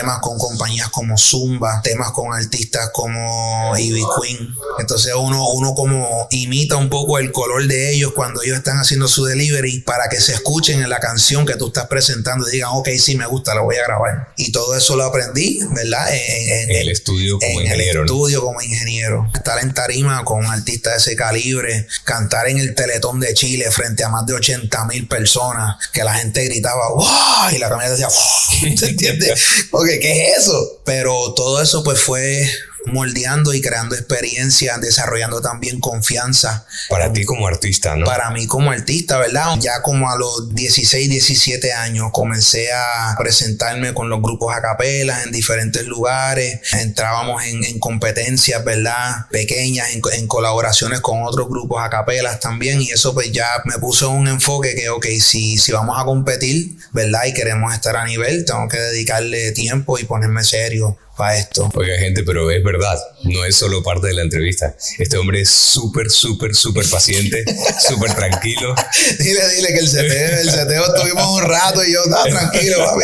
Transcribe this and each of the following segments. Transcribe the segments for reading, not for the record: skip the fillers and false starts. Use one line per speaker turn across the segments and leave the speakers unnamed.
temas con compañías como Zumba, temas con artistas como Ivy Queen. Entonces uno como imita un poco el color de ellos cuando ellos están haciendo su delivery para que se escuchen en la canción que tú estás presentando y digan, ok, sí me gusta, la voy a grabar. Y todo eso lo aprendí, ¿verdad?
En el estudio como ingeniero,
¿no? Estudio como ingeniero. Estar en tarima con artistas de ese calibre, cantar en el Teletón de Chile frente a más de 80,000 personas, que la gente gritaba, ¡wow! Y la camioneta decía, ¡wow! ¿Se entiende? Porque, ¿qué es eso? Pero todo eso pues fue moldeando y creando experiencias, desarrollando también confianza.
Para ti como artista, ¿no?
Para mí como artista, ¿verdad? Ya como a los 16, 17 años comencé a presentarme con los grupos a capelas en diferentes lugares. Entrábamos en competencias, ¿verdad? Pequeñas, en colaboraciones con otros grupos a capelas también. Y eso pues ya me puso un enfoque que, ok, si vamos a competir, ¿verdad? Y queremos estar a nivel, tengo que dedicarle tiempo y ponerme serio para esto.
Oiga, gente, pero es verdad, no es solo parte de la entrevista. Este hombre es súper paciente, súper tranquilo.
Dile que el seteo estuvimos un rato y yo estaba tranquilo, papi.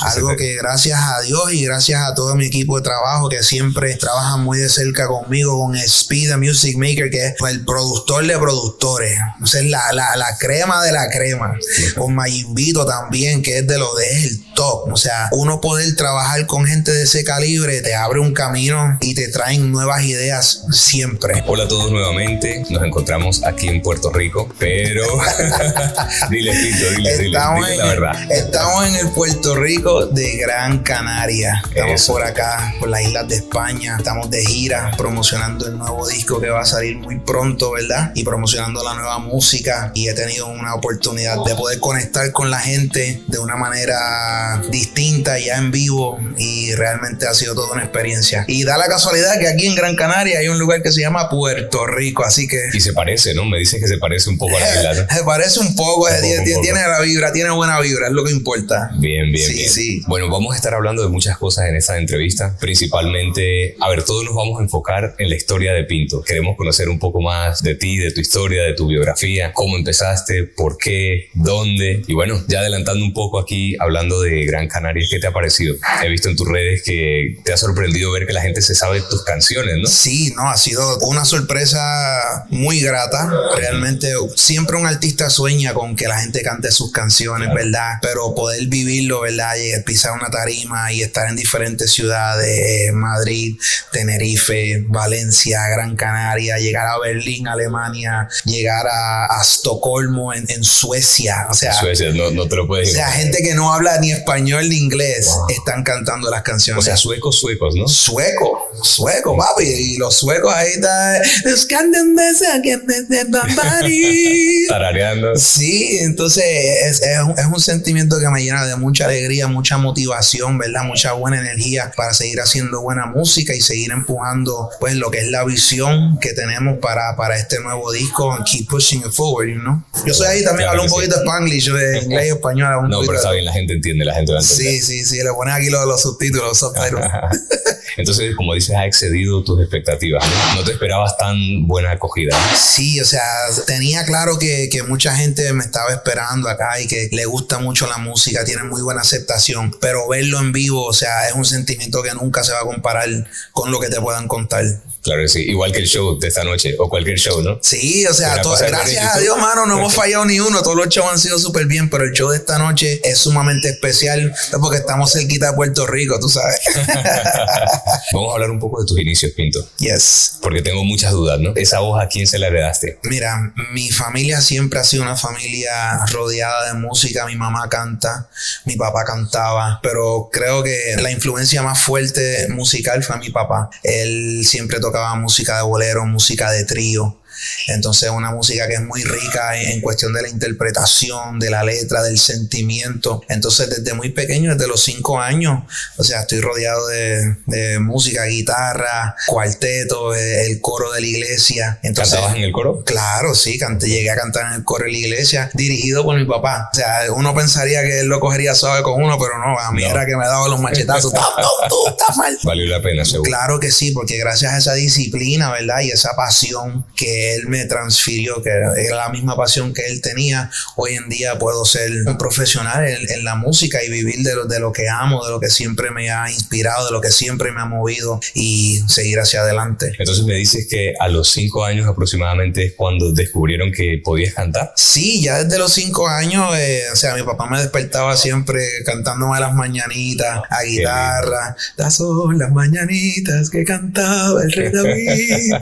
Algo que gracias a Dios y gracias a todo mi equipo de trabajo que siempre trabajan muy de cerca conmigo, con Speed, the Music Maker, que es el productor de productores. O sea, es la crema de la crema. Con Mayinvito también, que es el top. O sea, uno poder trabajar con gente de ese calibre te abre un camino y te traen nuevas ideas siempre.
Hola a todos nuevamente, nos encontramos aquí en Puerto Rico, pero dile la verdad.
Estamos en el Puerto Rico de Gran Canaria. Estamos por acá, por las islas de España. Estamos de gira promocionando el nuevo disco que va a salir muy pronto, ¿verdad? Y promocionando la nueva música. Y he tenido una oportunidad de poder conectar con la gente de una manera distinta, ya en vivo, y realmente ha sido toda una experiencia. Y da la casualidad que aquí en Gran Canaria hay un lugar que se llama Puerto Rico, así que...
Y se parece, ¿no? Me dices que se parece un poco a la isla, ¿no?
Se parece un poco, tiene la vibra, tiene buena vibra, es lo que importa.
Bien.
Sí.
Bueno, vamos a estar hablando de muchas cosas en esta entrevista, principalmente, todos nos vamos a enfocar en la historia de Pinto. Queremos conocer un poco más de ti, de tu historia, de tu biografía, cómo empezaste, por qué, dónde, y bueno, ya adelantando un poco aquí, hablando de Gran Canaria, ¿qué te ha parecido? He visto en tus redes que te ha sorprendido ver que la gente se sabe tus canciones, ¿no?
Sí, no, ha sido una sorpresa muy grata. Realmente siempre un artista sueña con que la gente cante sus canciones, claro, ¿verdad? Pero poder vivirlo, ¿verdad? Y pisar una tarima y estar en diferentes ciudades, Madrid, Tenerife, Valencia, Gran Canaria, llegar a Berlín, Alemania, llegar a Estocolmo en Suecia. O sea,
Suecia, no te lo puedes decir.
O sea, gente que no habla ni español ni inglés, wow, están cantando las canciones.
O sea, suecos, ¿no?
Sueco, papi. Y los suecos ahí están
tarareando.
Sí, entonces es un sentimiento que me llena de mucha alegría, mucha motivación, ¿verdad? Mucha buena energía para seguir haciendo buena música y seguir empujando pues lo que es la visión que tenemos para este nuevo disco, and keep pushing it forward, ¿no? Yo soy ahí también, hablo un poquito de Spanglish, de inglés y español.
No, pero está bien, la gente entiende, la gente va a entender.
Sí, le pones aquí los subtítulos, los subtitles.
Entonces, como dices, ha excedido tus expectativas, ¿no? No te esperabas tan buena acogida, ¿no?
Sí, o sea, tenía claro que mucha gente me estaba esperando acá y que le gusta mucho la música, tiene muy buena aceptación, pero verlo en vivo, o sea, es un sentimiento que nunca se va a comparar con lo que te puedan contar.
Claro que sí, igual que el show de esta noche o cualquier show, ¿no?
Sí, o sea, gracias a Dios, mano, no hemos fallado ni uno, todos los shows han sido súper bien, pero el show de esta noche es sumamente especial porque estamos cerquita de Puerto Rico, tú sabes.
Vamos a hablar un poco de tus inicios, Pinto.
Yes.
Porque tengo muchas dudas, ¿no? Esa voz, ¿a quién se la heredaste?
Mira, mi familia siempre ha sido una familia rodeada de música. Mi mamá canta, mi papá cantaba, pero creo que la influencia más fuerte musical fue mi papá. Él siempre tocaba música de bolero, música de trío. Entonces una música que es muy rica en cuestión de la interpretación, de la letra, del sentimiento. Entonces desde muy pequeño, desde los 5 años, o sea, estoy rodeado de música, guitarra, cuarteto, el coro de la iglesia. Entonces,
¿cantabas en el coro?
Claro, sí, llegué a cantar en el coro de la iglesia, dirigido por mi papá. O sea, uno pensaría que él lo cogería suave con uno, pero no, a mí era que me daba los machetazos. Tú estás mal.
Valió la pena, seguro.
Claro que sí, porque gracias a esa disciplina, ¿verdad? Y esa pasión que que él me transfirió, que era la misma pasión que él tenía. Hoy en día puedo ser un profesional en la música y vivir de lo que amo, de lo que siempre me ha inspirado, de lo que siempre me ha movido y seguir hacia adelante.
Entonces me dices que a los 5 años aproximadamente es cuando descubrieron que podías cantar.
Sí, ya desde los 5 años, o sea, mi papá me despertaba siempre cantándome las mañanitas a guitarra. Las son las mañanitas que cantaba el rey David.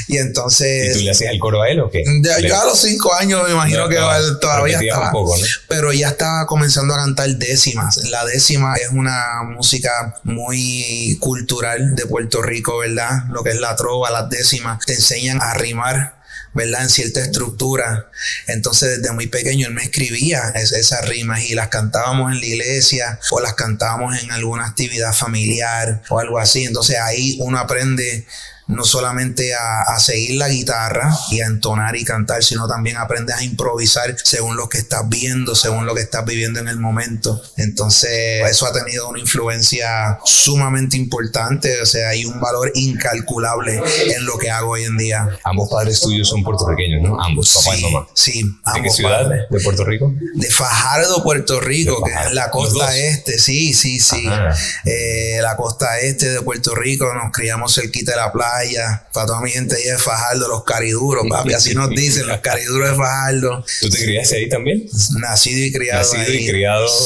Y entonces...
¿Y tú le hacías el coro a él o qué?
Yo a los 5 años me imagino que todavía estaba.
Un poco, ¿no?
Pero ya estaba comenzando a cantar décimas. La décima es una música muy cultural de Puerto Rico, ¿verdad? Lo que es la trova, las décimas, te enseñan a rimar, ¿verdad? En cierta estructura. Entonces desde muy pequeño él me escribía esas rimas y las cantábamos en la iglesia o las cantábamos en alguna actividad familiar o algo así. Entonces ahí uno aprende no solamente a seguir la guitarra y a entonar y cantar, sino también aprendes a improvisar según lo que estás viendo, según lo que estás viviendo en el momento. Entonces eso ha tenido una influencia sumamente importante, o sea, hay un valor incalculable en lo que hago hoy en día.
Ambos padres tuyos son puertorriqueños, ¿no? Ambos, papá y mamá.
Sí, ambos.
¿De qué ciudad
padres.
de Puerto Rico?
De Fajardo, Puerto Rico,
De Fajardo.
que es la costa este, sí.
Ajá.
La costa este de Puerto Rico, nos criamos cerquita de la playa. Para toda mi gente ahí de Fajardo, los cariduros, papi, así nos dicen, los cariduros de Fajardo.
¿Tú te criaste ahí también?
Nacido y criado ahí.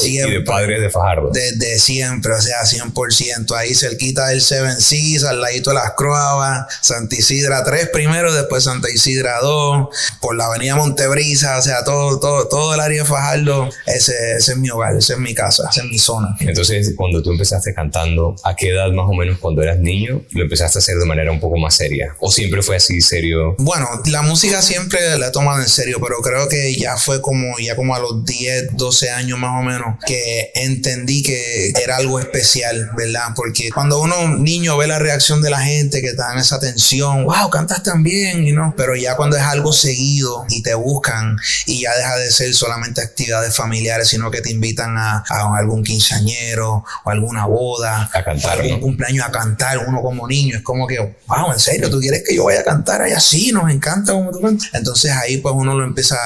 Y de padres de Fajardo.
Desde siempre, o sea, 100%. Ahí cerquita del Seven Seas, al ladito de las Croabas, Santa Isidra 3 primero, después Santa Isidra 2, por la avenida Montebrisa, o sea, todo el área de Fajardo, ese es mi hogar, esa es mi casa, esa es mi zona.
Entonces, cuando tú empezaste cantando, ¿a qué edad más o menos cuando eras niño lo empezaste a hacer de manera un poco más seria? ¿O siempre fue así serio?
Bueno, la música siempre la he tomado en serio, pero creo que ya fue como a los 10, 12 años más o menos que entendí que era algo especial, ¿verdad? Porque cuando uno niño ve la reacción de la gente que te dan esa atención, wow, cantas tan bien, y no, pero ya cuando es algo seguido y te buscan y ya deja de ser solamente actividades familiares, sino que te invitan a algún quinceañero o alguna boda,
A cantar,
algún
¿no?
cumpleaños a cantar, uno como niño, es como que, wow, ¿en serio? ¿Tú quieres que yo vaya a cantar allá? Sí, nos encanta como tú cantas. Entonces ahí pues uno lo empecé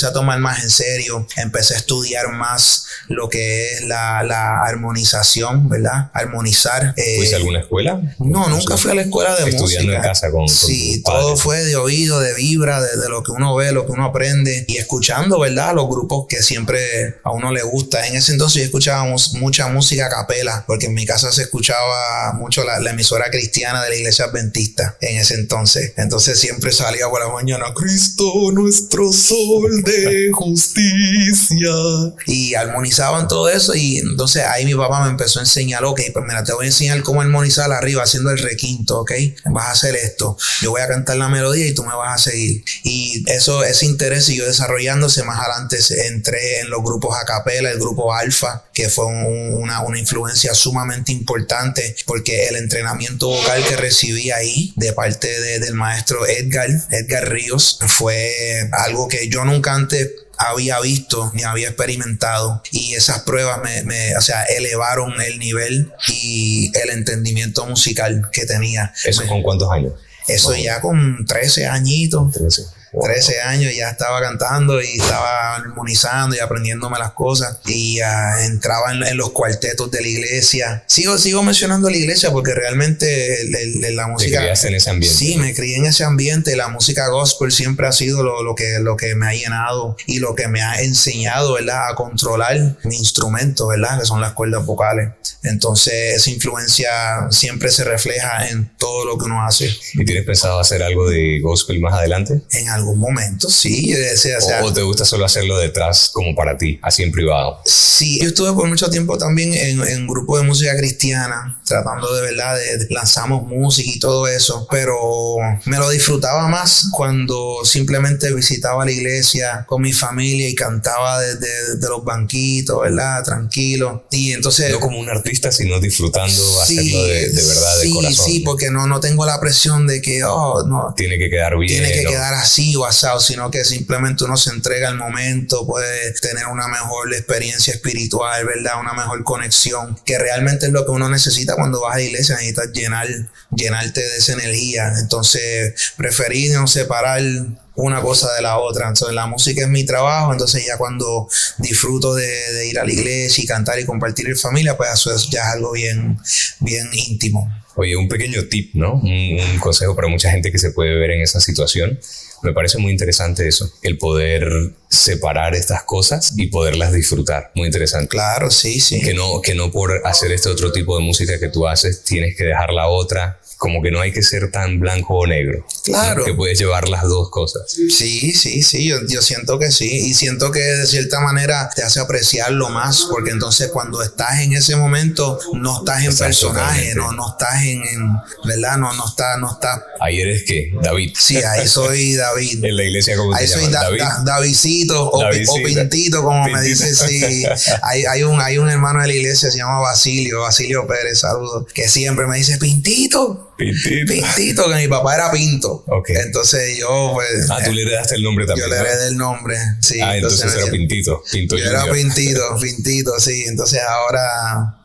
a tomar más en serio, empecé a estudiar más lo que es la armonización, ¿verdad? Armonizar.
¿Fuiste a alguna escuela?
No, nunca fui a la escuela de música.
Estudiando en casa con
sí,
tus padres.
todo fue de oído, de vibra, de lo que uno ve, lo que uno aprende y escuchando, ¿verdad? Los grupos que siempre a uno le gusta. En ese entonces yo escuchaba mucha música a capela, porque en mi casa se escuchaba mucho la emisora cristiana de la iglesia adventista en ese entonces. Entonces siempre salía por la mañana, Cristo nuestro sol de justicia. Y armonizaban todo eso y entonces ahí mi papá me empezó a enseñar, ok, pues mira, te voy a enseñar cómo armonizar arriba haciendo el requinto, ok, vas a hacer esto, yo voy a cantar la melodía y tú me vas a seguir. Y ese interés siguió desarrollándose. Más adelante entré en los grupos a capela, el grupo Alfa, que fue una influencia sumamente importante porque el entrenamiento vocal que recibí ahí de parte del maestro Edgar Ríos fue algo que yo nunca antes había visto ni había experimentado, y esas pruebas o sea, elevaron el nivel y el entendimiento musical que tenía.
¿Eso con cuántos años?
Eso ya con 13 añitos.
13. Wow.
13 años ya estaba cantando y estaba armonizando y aprendiéndome las cosas y entraba en los cuartetos de la iglesia. Sigo mencionando la iglesia porque realmente la música...
¿Te criaste en ese ambiente?
Sí, me crié en ese ambiente. La música gospel siempre ha sido lo que me ha llenado y lo que me ha enseñado, ¿verdad? A controlar mi instrumento, ¿verdad? Que son las cuerdas vocales. Entonces esa influencia siempre se refleja en todo lo que uno hace.
¿Y tienes pensado hacer algo de gospel más adelante?
En algún momento, sí.
¿O te gusta solo hacerlo detrás como para ti, así en privado?
Sí, yo estuve por mucho tiempo también en un grupo de música cristiana, tratando de verdad, lanzamos música y todo eso, pero me lo disfrutaba más cuando simplemente visitaba la iglesia con mi familia y cantaba desde los banquitos, ¿verdad? Tranquilo. Y entonces...
No como un artista, sino disfrutando, hacerlo de verdad, de corazón.
Sí, porque no tengo la presión de que, no.
Tiene que quedar bien.
Tiene que quedar así, muy basado, sino que simplemente uno se entrega al momento, puede tener una mejor experiencia espiritual, ¿verdad? Una mejor conexión, que realmente es lo que uno necesita cuando vas a la iglesia, necesitas llenarte de esa energía. Entonces preferí no separar una cosa de la otra. Entonces la música es mi trabajo, entonces ya cuando disfruto de ir a la iglesia y cantar y compartir en familia, pues eso ya es algo bien íntimo.
Oye, un pequeño tip, ¿no? Un consejo para mucha gente que se puede ver en esa situación. Me parece muy interesante eso, el poder separar estas cosas y poderlas disfrutar. Muy interesante.
Claro, sí.
Que no por hacer este otro tipo de música que tú haces tienes que dejar la otra. Como que no hay que ser tan blanco o negro.
Claro.
¿No? Que puedes llevar las dos cosas.
Sí. Yo siento que sí. Y siento que de cierta manera te hace apreciarlo más. Porque entonces cuando estás en ese momento, no estás en personaje, no estás en ¿verdad? No estás.
Ahí eres ¿qué? David.
Sí, ahí soy David.
En la iglesia, ¿cómo
ahí
se
soy
llama?
Davidcito o Pintito, como me dicen. Sí. Hay un hermano de la iglesia, se llama Basilio Pérez, saludos, que siempre me dice Pintito, que mi papá era Pinto.
Okay.
Entonces yo, pues.
Tú le heredaste el nombre también.
Yo le heredé el nombre, sí.
Entonces era Pintito.
Yo era Pintito, sí. Entonces ahora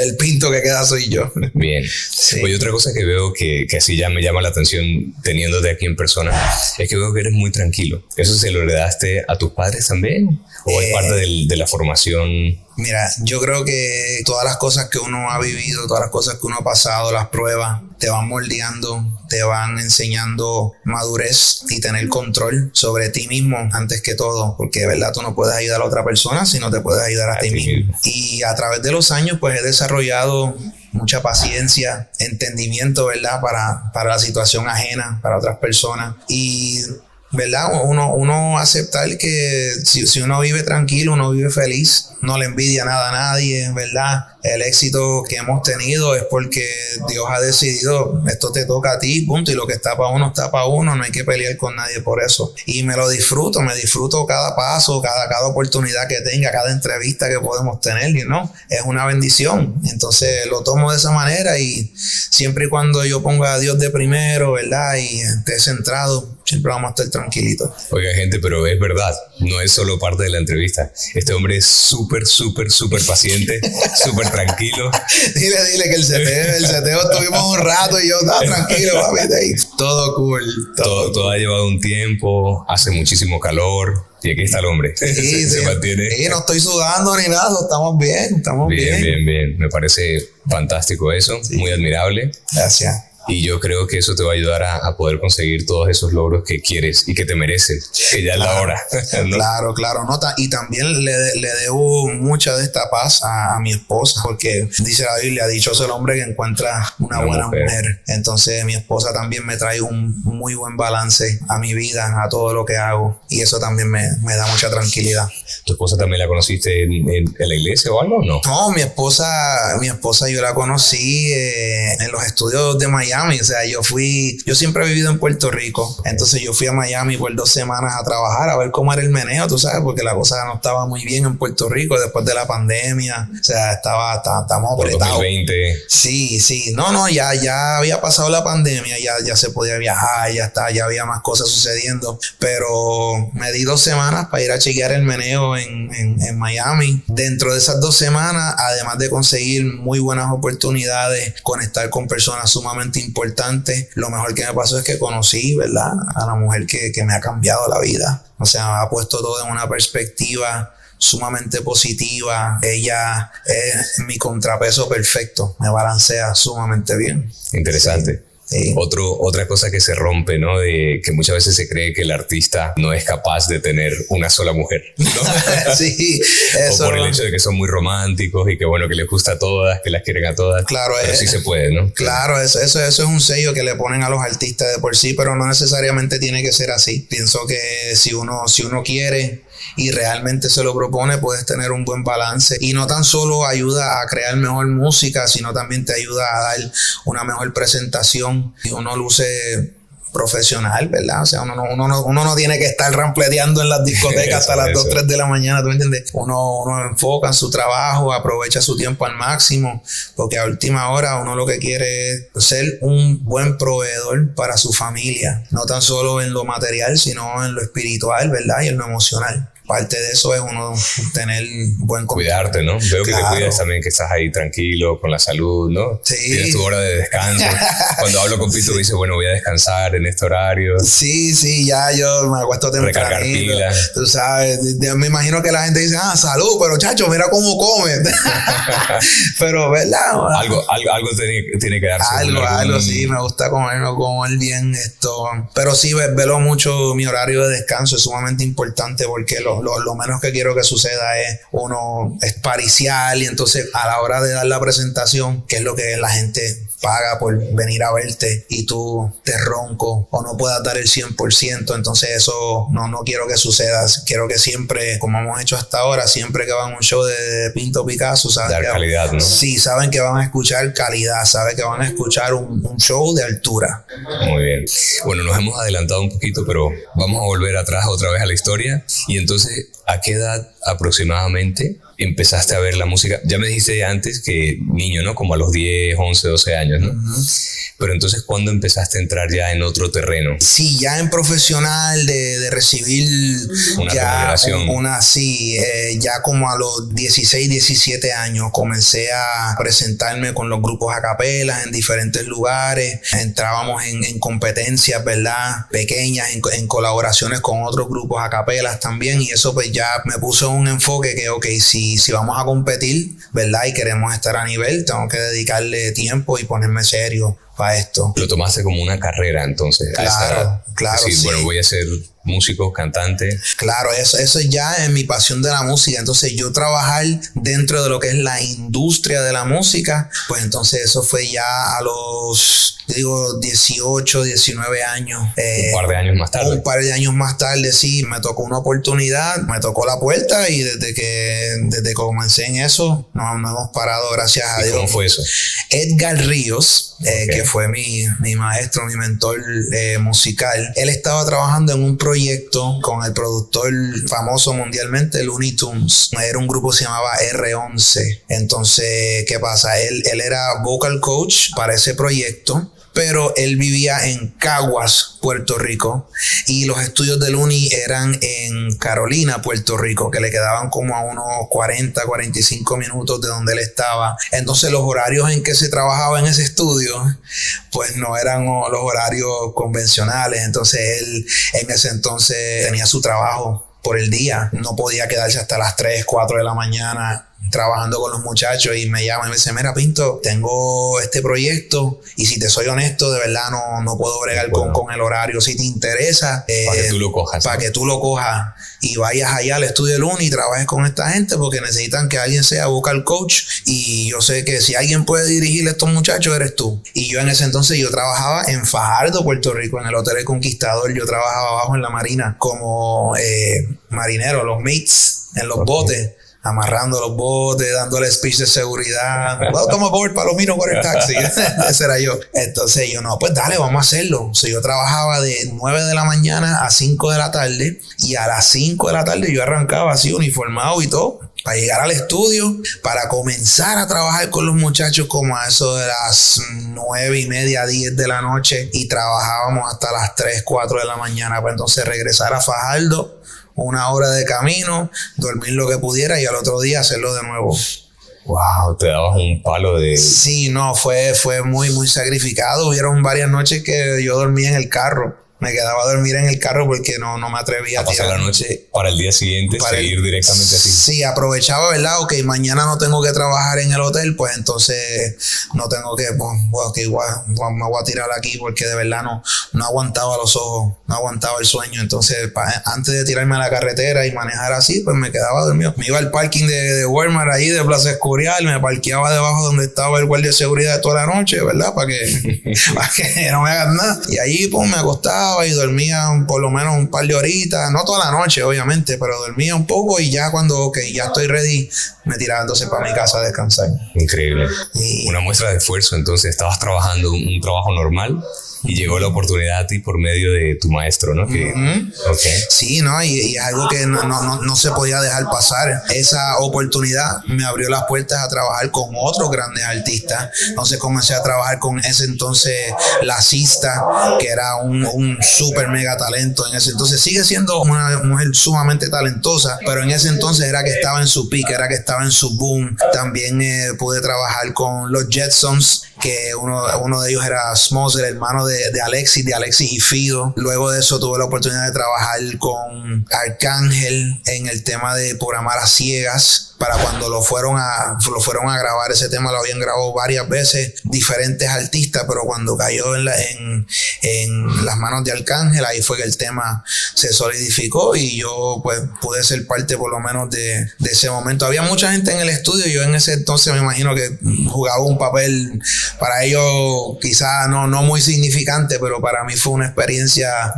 el Pinto que queda soy yo.
Bien. Sí. Oye, otra cosa que veo que así ya me llama la atención teniéndote aquí en persona, es que veo que eres muy tranquilo. ¿Eso se lo heredaste a tus padres también? ¿O es parte de la formación?
Mira, yo creo que todas las cosas que uno ha vivido, todas las cosas que uno ha pasado, las pruebas, te van moldeando, te van enseñando madurez y tener control sobre ti mismo antes que todo, porque de verdad tú no puedes ayudar a otra persona si no te puedes ayudar a ti mismo. Y a través de los años pues he desarrollado mucha paciencia, entendimiento, ¿verdad? Para la situación ajena, para otras personas. Y ¿verdad? Uno aceptar que si uno vive tranquilo, uno vive feliz, no le envidia nada a nadie, ¿verdad? El éxito que hemos tenido es porque Dios ha decidido, esto te toca a ti, punto, y lo que está para uno, no hay que pelear con nadie por eso. Y me disfruto cada paso, cada oportunidad que tenga, cada entrevista que podemos tener, ¿no? Es una bendición. Entonces lo tomo de esa manera y siempre y cuando yo ponga a Dios de primero, ¿verdad? Y esté centrado, siempre vamos a estar tranquilitos.
Oiga, gente, pero es verdad, no es solo parte de la entrevista. Este hombre es súper paciente, súper tranquilo.
Dile que el seteo estuvimos un rato y yo estaba tranquilo, papi, ahí. Todo cool.
Todo ha llevado un tiempo, hace muchísimo calor. Y aquí está el hombre.
Sí,
se mantiene.
Sí, no estoy sudando ni nada, estamos bien.
Bien. Me parece fantástico eso, sí. Muy admirable.
Gracias.
Y yo creo que eso te va a ayudar a poder conseguir todos esos logros que quieres y que te mereces, que ya es la hora. ¿No?
Claro. Y también le debo mucha de esta paz a mi esposa, porque dice la Biblia, dichoso el hombre que encuentra una buena mujer. Entonces mi esposa también me trae un muy buen balance a mi vida, a todo lo que hago. Y eso también me da mucha tranquilidad.
¿Tu esposa también la conociste en la iglesia o algo?
No, mi esposa yo la conocí en los estudios de Miami. O sea, yo siempre he vivido en Puerto Rico, entonces yo fui a Miami por 2 semanas a trabajar, a ver cómo era el meneo, tú sabes, porque la cosa no estaba muy bien en Puerto Rico después de la pandemia, o sea, estábamos apretados.
2020.
Sí, no, ya había pasado la pandemia, ya se podía viajar, ya había más cosas sucediendo, pero me di 2 semanas para ir a chequear el meneo en Miami. Dentro de esas 2 semanas, además de conseguir muy buenas oportunidades, conectar con personas sumamente importante, lo mejor que me pasó es que conocí, ¿verdad?, a la mujer que me ha cambiado la vida. O sea, ha puesto todo en una perspectiva sumamente positiva. Ella es mi contrapeso perfecto, me balancea sumamente bien.
Interesante. Sí. Otra cosa que se rompe, ¿no? De que muchas veces se cree que el artista no es capaz de tener una sola mujer, ¿no?
Sí, eso.
O por el hecho de que son muy románticos y que bueno, que les gusta a todas, que las quieren a todas.
Claro,
pero sí se puede, ¿no?
Claro, eso es un sello que le ponen a los artistas de por sí, pero no necesariamente tiene que ser así. Pienso que si uno quiere y realmente se lo propone, puedes tener un buen balance, y no tan solo ayuda a crear mejor música, sino también te ayuda a dar una mejor presentación, y uno luce profesional, ¿verdad? O sea, uno no tiene que estar rampleteando en las discotecas hasta las 2, 3 de la mañana, ¿tú me entiendes? Uno enfoca en su trabajo, aprovecha su tiempo al máximo, porque a última hora uno lo que quiere es ser un buen proveedor para su familia, no tan solo en lo material, sino en lo espiritual, ¿verdad? Y en lo emocional. Parte de eso es uno tener buen
cuidarte, ¿no? Veo que te cuidas también, que estás ahí tranquilo, con la salud, ¿no?
Sí.
Tienes tu hora de descanso. Cuando hablo con Pito, dice, bueno, voy a descansar en este horario.
Sí, ya yo me acuesto temprano.
Recargar pilas.
Tú sabes, me imagino que la gente dice, salud, pero chacho, mira cómo come. Pero, ¿verdad?
Algo tiene que darse.
Algo, sí, me gusta comer bien esto. Pero sí, velo mucho, mi horario de descanso es sumamente importante porque lo menos que quiero que suceda es uno es paricial y entonces a la hora de dar la presentación, que es lo que la gente paga por venir a verte y tú te ronco o no puedas dar el 100%, entonces eso no quiero que suceda. Quiero que siempre, como hemos hecho hasta ahora, siempre que van a un show de Pinto Picasso, saben
dar calidad, ¿no?
Sí, saben que van a escuchar calidad, saben que van a escuchar un show de altura.
Muy bien. Bueno, nos hemos adelantado un poquito, pero vamos a volver atrás otra vez a la historia. Y entonces, ¿a qué edad aproximadamente empezaste a ver la música? Ya me dijiste antes que niño, ¿no? Como a los 10, 11, 12 años, ¿no? Uh-huh. Pero entonces, ¿cuándo empezaste a entrar ya en otro terreno?
Sí, ya en profesional de recibir
una
ya ya como a los 16, 17 años comencé a presentarme con los grupos a capelas en diferentes lugares. Entrábamos en competencias, ¿verdad? Pequeñas, en colaboraciones con otros grupos a capelas también, y eso pues ya me puso un enfoque que, ok, si vamos a competir, ¿verdad? Y queremos estar a nivel, tengo que dedicarle tiempo y ponerme serio para esto.
Lo tomaste como una carrera, entonces.
Claro.
Sí. Bueno, voy a ser músico, cantante.
Claro, eso ya es mi pasión de la música. Entonces yo trabajar dentro de lo que es la industria de la música, pues entonces eso fue ya a los, 18, 19 años.
Un par de años más tarde.
Un par de años más tarde, sí, me tocó una oportunidad, me tocó la puerta y desde que comencé en eso, no hemos parado, gracias a Dios.
¿Cómo fue eso?
Edgar Ríos, que fue mi maestro, mi mentor musical, él estaba trabajando en un proyecto con el productor famoso mundialmente, Looney Tunes. Era un grupo que se llamaba R11. Entonces, ¿qué pasa? Él era vocal coach para ese proyecto, pero él vivía en Caguas, Puerto Rico, y los estudios de Looney eran en Carolina, Puerto Rico, que le quedaban como a unos 40, 45 minutos de donde él estaba. Entonces los horarios en que se trabajaba en ese estudio, pues no eran los horarios convencionales. Entonces él en ese entonces tenía su trabajo por el día, no podía quedarse hasta las 3, 4 de la mañana trabajando con los muchachos, y me llama y me dice, mira Pinto, tengo este proyecto y si te soy honesto, de verdad no puedo bregar con el horario. Si te interesa,
para que tú lo cojas.
Para que tú lo cojas y vayas allá al estudio de Looney y trabajes con esta gente, porque necesitan que alguien sea vocal coach, y yo sé que si alguien puede dirigir a estos muchachos, eres tú. Y yo en ese entonces yo trabajaba en Fajardo, Puerto Rico, en el Hotel El Conquistador. Yo trabajaba abajo en la marina como marinero, los mates en los botes, amarrando los botes, dándole speech de seguridad. Welcome aboard, Palomino, con el taxi. Ese era yo. Entonces yo, no, pues dale, vamos a hacerlo. O sea, yo trabajaba de 9 de la mañana a 5 de la tarde, y a las 5 de la tarde yo arrancaba así uniformado y todo, para llegar al estudio, para comenzar a trabajar con los muchachos como a eso de las 9:30, 10 de la noche, y trabajábamos hasta las 3, 4 de la mañana, para entonces regresar a Fajardo, 1 hora de camino, dormir lo que pudiera y al otro día hacerlo de nuevo.
Wow, te dabas un palo de...
Sí, no, fue muy, muy sacrificado. Hubieron varias noches que yo dormía en el carro. Me quedaba a dormir en el carro porque no me atrevía
a pasar la noche para el día siguiente, seguir directamente así.
Sí, aprovechaba, ¿verdad? Ok, mañana no tengo que trabajar en el hotel, pues entonces no tengo que, igual me voy a tirar aquí, porque de verdad no aguantaba los ojos, no aguantaba el sueño. Entonces, antes de tirarme a la carretera y manejar así, pues me quedaba dormido. Me iba al parking de Walmart ahí de Plaza Escorial, me parqueaba debajo donde estaba el guardia de seguridad toda la noche, ¿verdad? Para que no me hagan nada. Y allí pues me acostaba y dormía por lo menos un par de horitas, no toda la noche obviamente, pero dormía un poco, y ya cuando ya estoy ready, me tiraba entonces para mi casa a descansar.
Increíble. Una muestra de esfuerzo. Entonces estabas trabajando un trabajo normal Y llegó la oportunidad a ti por medio de tu maestro, ¿no? Que, okay.
Sí, ¿no? Y es algo que no se podía dejar pasar. Esa oportunidad me abrió las puertas a trabajar con otros grandes artistas. Entonces comencé a trabajar con ese entonces La Sista, que era un súper mega talento en ese entonces. Sigue siendo una mujer sumamente talentosa, pero en ese entonces era que estaba en su peak, era que estaba en su boom. También pude trabajar con los Jetsons, que uno de ellos era Smalls, el hermano de Alexis y Fido. Luego de eso tuve la oportunidad de trabajar con Arcángel en el tema de Por Amar a Ciegas. Para cuando lo fueron a grabar, ese tema lo habían grabado varias veces diferentes artistas, pero cuando cayó en las manos de Arcángel, ahí fue que el tema se solidificó y yo pues pude ser parte por lo menos de ese momento. Había mucha gente en el estudio, yo en ese entonces me imagino que jugaba un papel para ellos quizás no muy significante, pero para mí fue una experiencia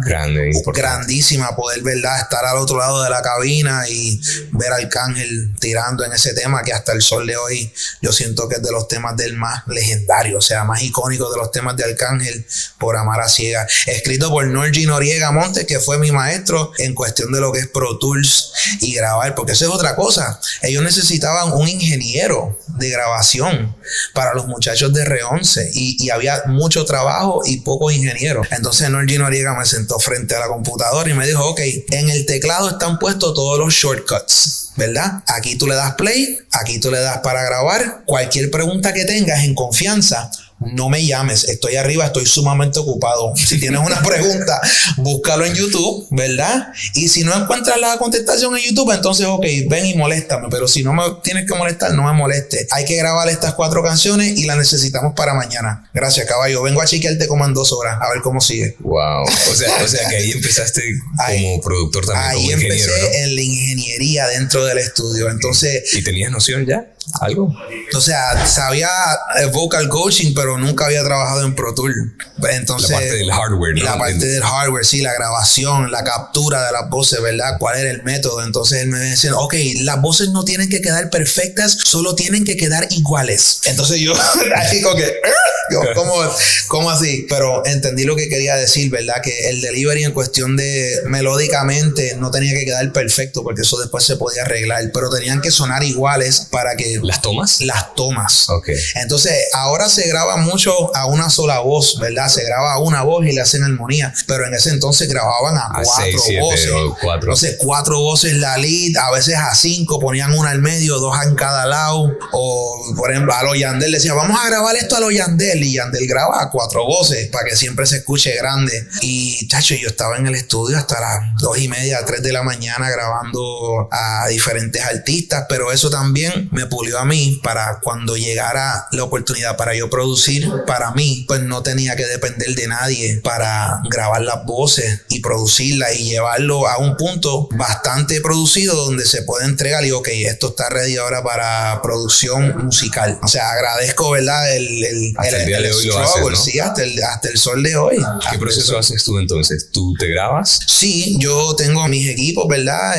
grandísima poder, ¿verdad?, estar al otro lado de la cabina y ver a Arcángel tirando en ese tema que hasta el sol de hoy yo siento que es de los temas del más legendario, o sea, más icónico de los temas de Arcángel, Por Amar a Ciegas, escrito por Norgy Noriega Montes, que fue mi maestro en cuestión de lo que es Pro Tools y grabar, porque eso es otra cosa. Ellos necesitaban un ingeniero de grabación para los muchachos de R11 y había mucho trabajo y pocos ingenieros. Entonces Norgy Noriega me sentó frente a la computadora y me dijo, ok, en el teclado están puestos todos los shortcuts, ¿verdad? Aquí tú le das play, aquí tú le das para grabar. Cualquier pregunta que tengas en confianza, no me llames, estoy arriba, estoy sumamente ocupado. Si tienes una pregunta, búscalo en YouTube, ¿verdad? Y si no encuentras la contestación en YouTube, entonces ok, ven y moléstame, pero si no me tienes que molestar, no me molestes. Hay que grabar estas 4 canciones y las necesitamos para mañana. Gracias, caballo. Vengo a chequearte como en 2 horas, a ver cómo sigue.
Wow. O sea que ahí empezaste como productor también,
ahí
como ingeniero,
empecé,
¿no?
En la ingeniería dentro del estudio. Entonces,
¿y tenías noción ya? ¿Algo?
O sea, sabía vocal coaching, pero nunca había trabajado en Pro Tools. Entonces,
la parte del hardware, ¿no?
La parte del hardware, sí, la grabación, la captura de las voces, ¿verdad? ¿Cuál era el método? Entonces él me decía, ok, las voces no tienen que quedar perfectas, solo tienen que quedar iguales. Entonces yo, así como que, ¿cómo así? Pero entendí lo que quería decir, ¿verdad? Que el delivery en cuestión de melódicamente no tenía que quedar perfecto, porque eso después se podía arreglar, pero tenían que sonar iguales para que...
¿Las tomas?
Las tomas.
Ok.
Entonces, ahora se graba mucho a una sola voz, ¿verdad? Se graba a una voz y le hacen armonía, pero en ese entonces grababan a 4
6, 7,
voces.
4.
Entonces, 4 voces la lead, a veces a 5, ponían una al medio, 2 en cada lado. O, por ejemplo, a los Yandel decía, vamos a grabar esto a los Yandel, y Yandel graba a 4 voces para que siempre se escuche grande. Y, chacho, yo estaba en el estudio hasta las 2:30, 3 de la mañana grabando a diferentes artistas, pero eso también me pulió a mí para cuando llegara la oportunidad para yo producir para mí, pues no tenía que depender de nadie para grabar las voces y producirlas y llevarlo a un punto bastante producido donde se puede entregar y ok, esto está ready ahora para producción musical. O sea, agradezco, ¿verdad? El
día de hoy lo haces, ¿no?
Sí, hasta el sol de hoy.
¿Qué proceso haces tú entonces? ¿Tú te grabas?
Sí, yo tengo mis equipos, ¿verdad?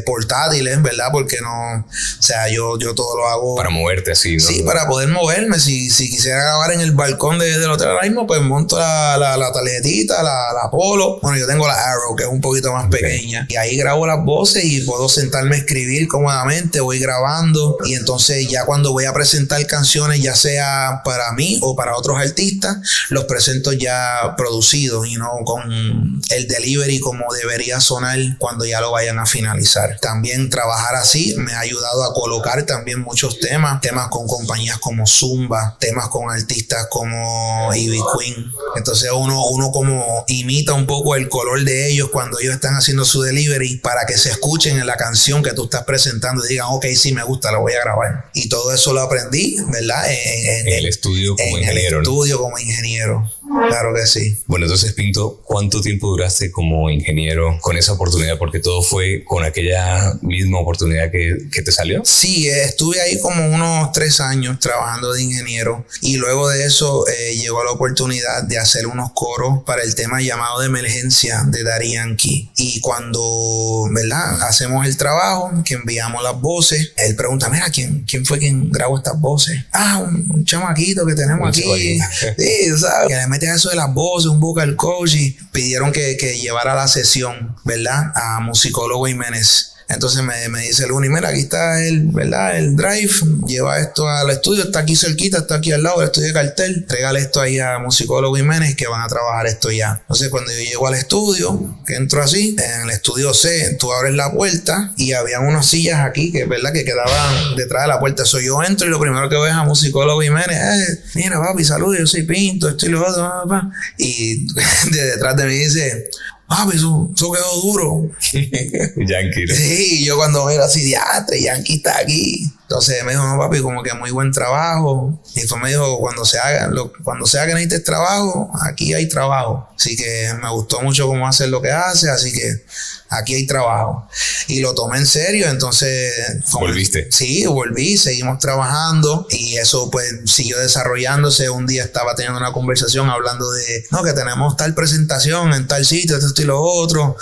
Portátiles, ¿verdad? Porque no, o sea, yo todo lo hago
para moverte así, ¿no?
Sí, para poder moverme. Si quisiera grabar en el balcón del hotel ahora mismo, pues monto la tarjetita, la Polo. Bueno, yo tengo la Arrow, que es un poquito más pequeña. Y ahí grabo las voces y puedo sentarme a escribir cómodamente, voy grabando. Y entonces ya cuando voy a presentar canciones, ya sea para mí o para otros artistas, los presento ya producidos y no con el delivery como debería sonar cuando ya lo vayan a finalizar. También trabajar así me ha ayudado a colocar también muchos temas con compañías como Zumba, temas con artistas como Ivy Queen. Entonces uno como imita un poco el color de ellos cuando ellos están haciendo su delivery para que se escuchen en la canción que tú estás presentando y digan, ok, sí me gusta, la voy a grabar. Y todo eso lo aprendí, ¿verdad? En
el estudio como ingeniero.
En el estudio como ingeniero. Claro que sí.
Bueno, entonces, Pinto, ¿cuánto tiempo duraste como ingeniero con esa oportunidad? Porque todo fue con aquella misma oportunidad que te salió.
Sí, estuve ahí como unos 3 años trabajando de ingeniero y luego de eso llegó la oportunidad de hacer unos coros para el tema Llamado de Emergencia de Daddy Yankee. Y cuando, ¿verdad?, hacemos el trabajo, que enviamos las voces, él pregunta, mira, ¿quién fue quien grabó estas voces? Un chamaquito que tenemos aquí. Sí, ¿sabes? Que le mete a eso de las voces, un vocal coach, y pidieron que llevara la sesión, ¿verdad? A Musicólogo Jiménez. Entonces me dice Luni, mira, aquí está ¿verdad? El drive, lleva esto al estudio, está aquí cerquita, está aquí al lado del estudio de cartel, regale esto ahí a Musicólogo Jiménez que van a trabajar esto ya. Entonces cuando yo llego al estudio, que entro así, en el estudio C, tú abres la puerta y había unas sillas aquí que, ¿verdad? Que quedaban detrás de la puerta. Eso yo entro y lo primero que veo es a Musicólogo Jiménez, mira papi, saludos, yo soy Pinto, esto y lo otro, papá. Y de detrás de mí dice, papi, eso quedó duro.
Yankee, ¿no?
Sí, yo cuando miro así, diatre, Yankee está aquí. Entonces me dijo, no papi, como que muy buen trabajo. Y después me dijo, cuando sea que necesites trabajo, aquí hay trabajo. Así que me gustó mucho cómo hace lo que hace, así que aquí hay trabajo. Y lo tomé en serio, entonces...
¿Volviste?
Sí, volví, seguimos trabajando y eso pues siguió desarrollándose. Un día estaba teniendo una conversación hablando de, no, que tenemos tal presentación en tal sitio, esto y lo otro,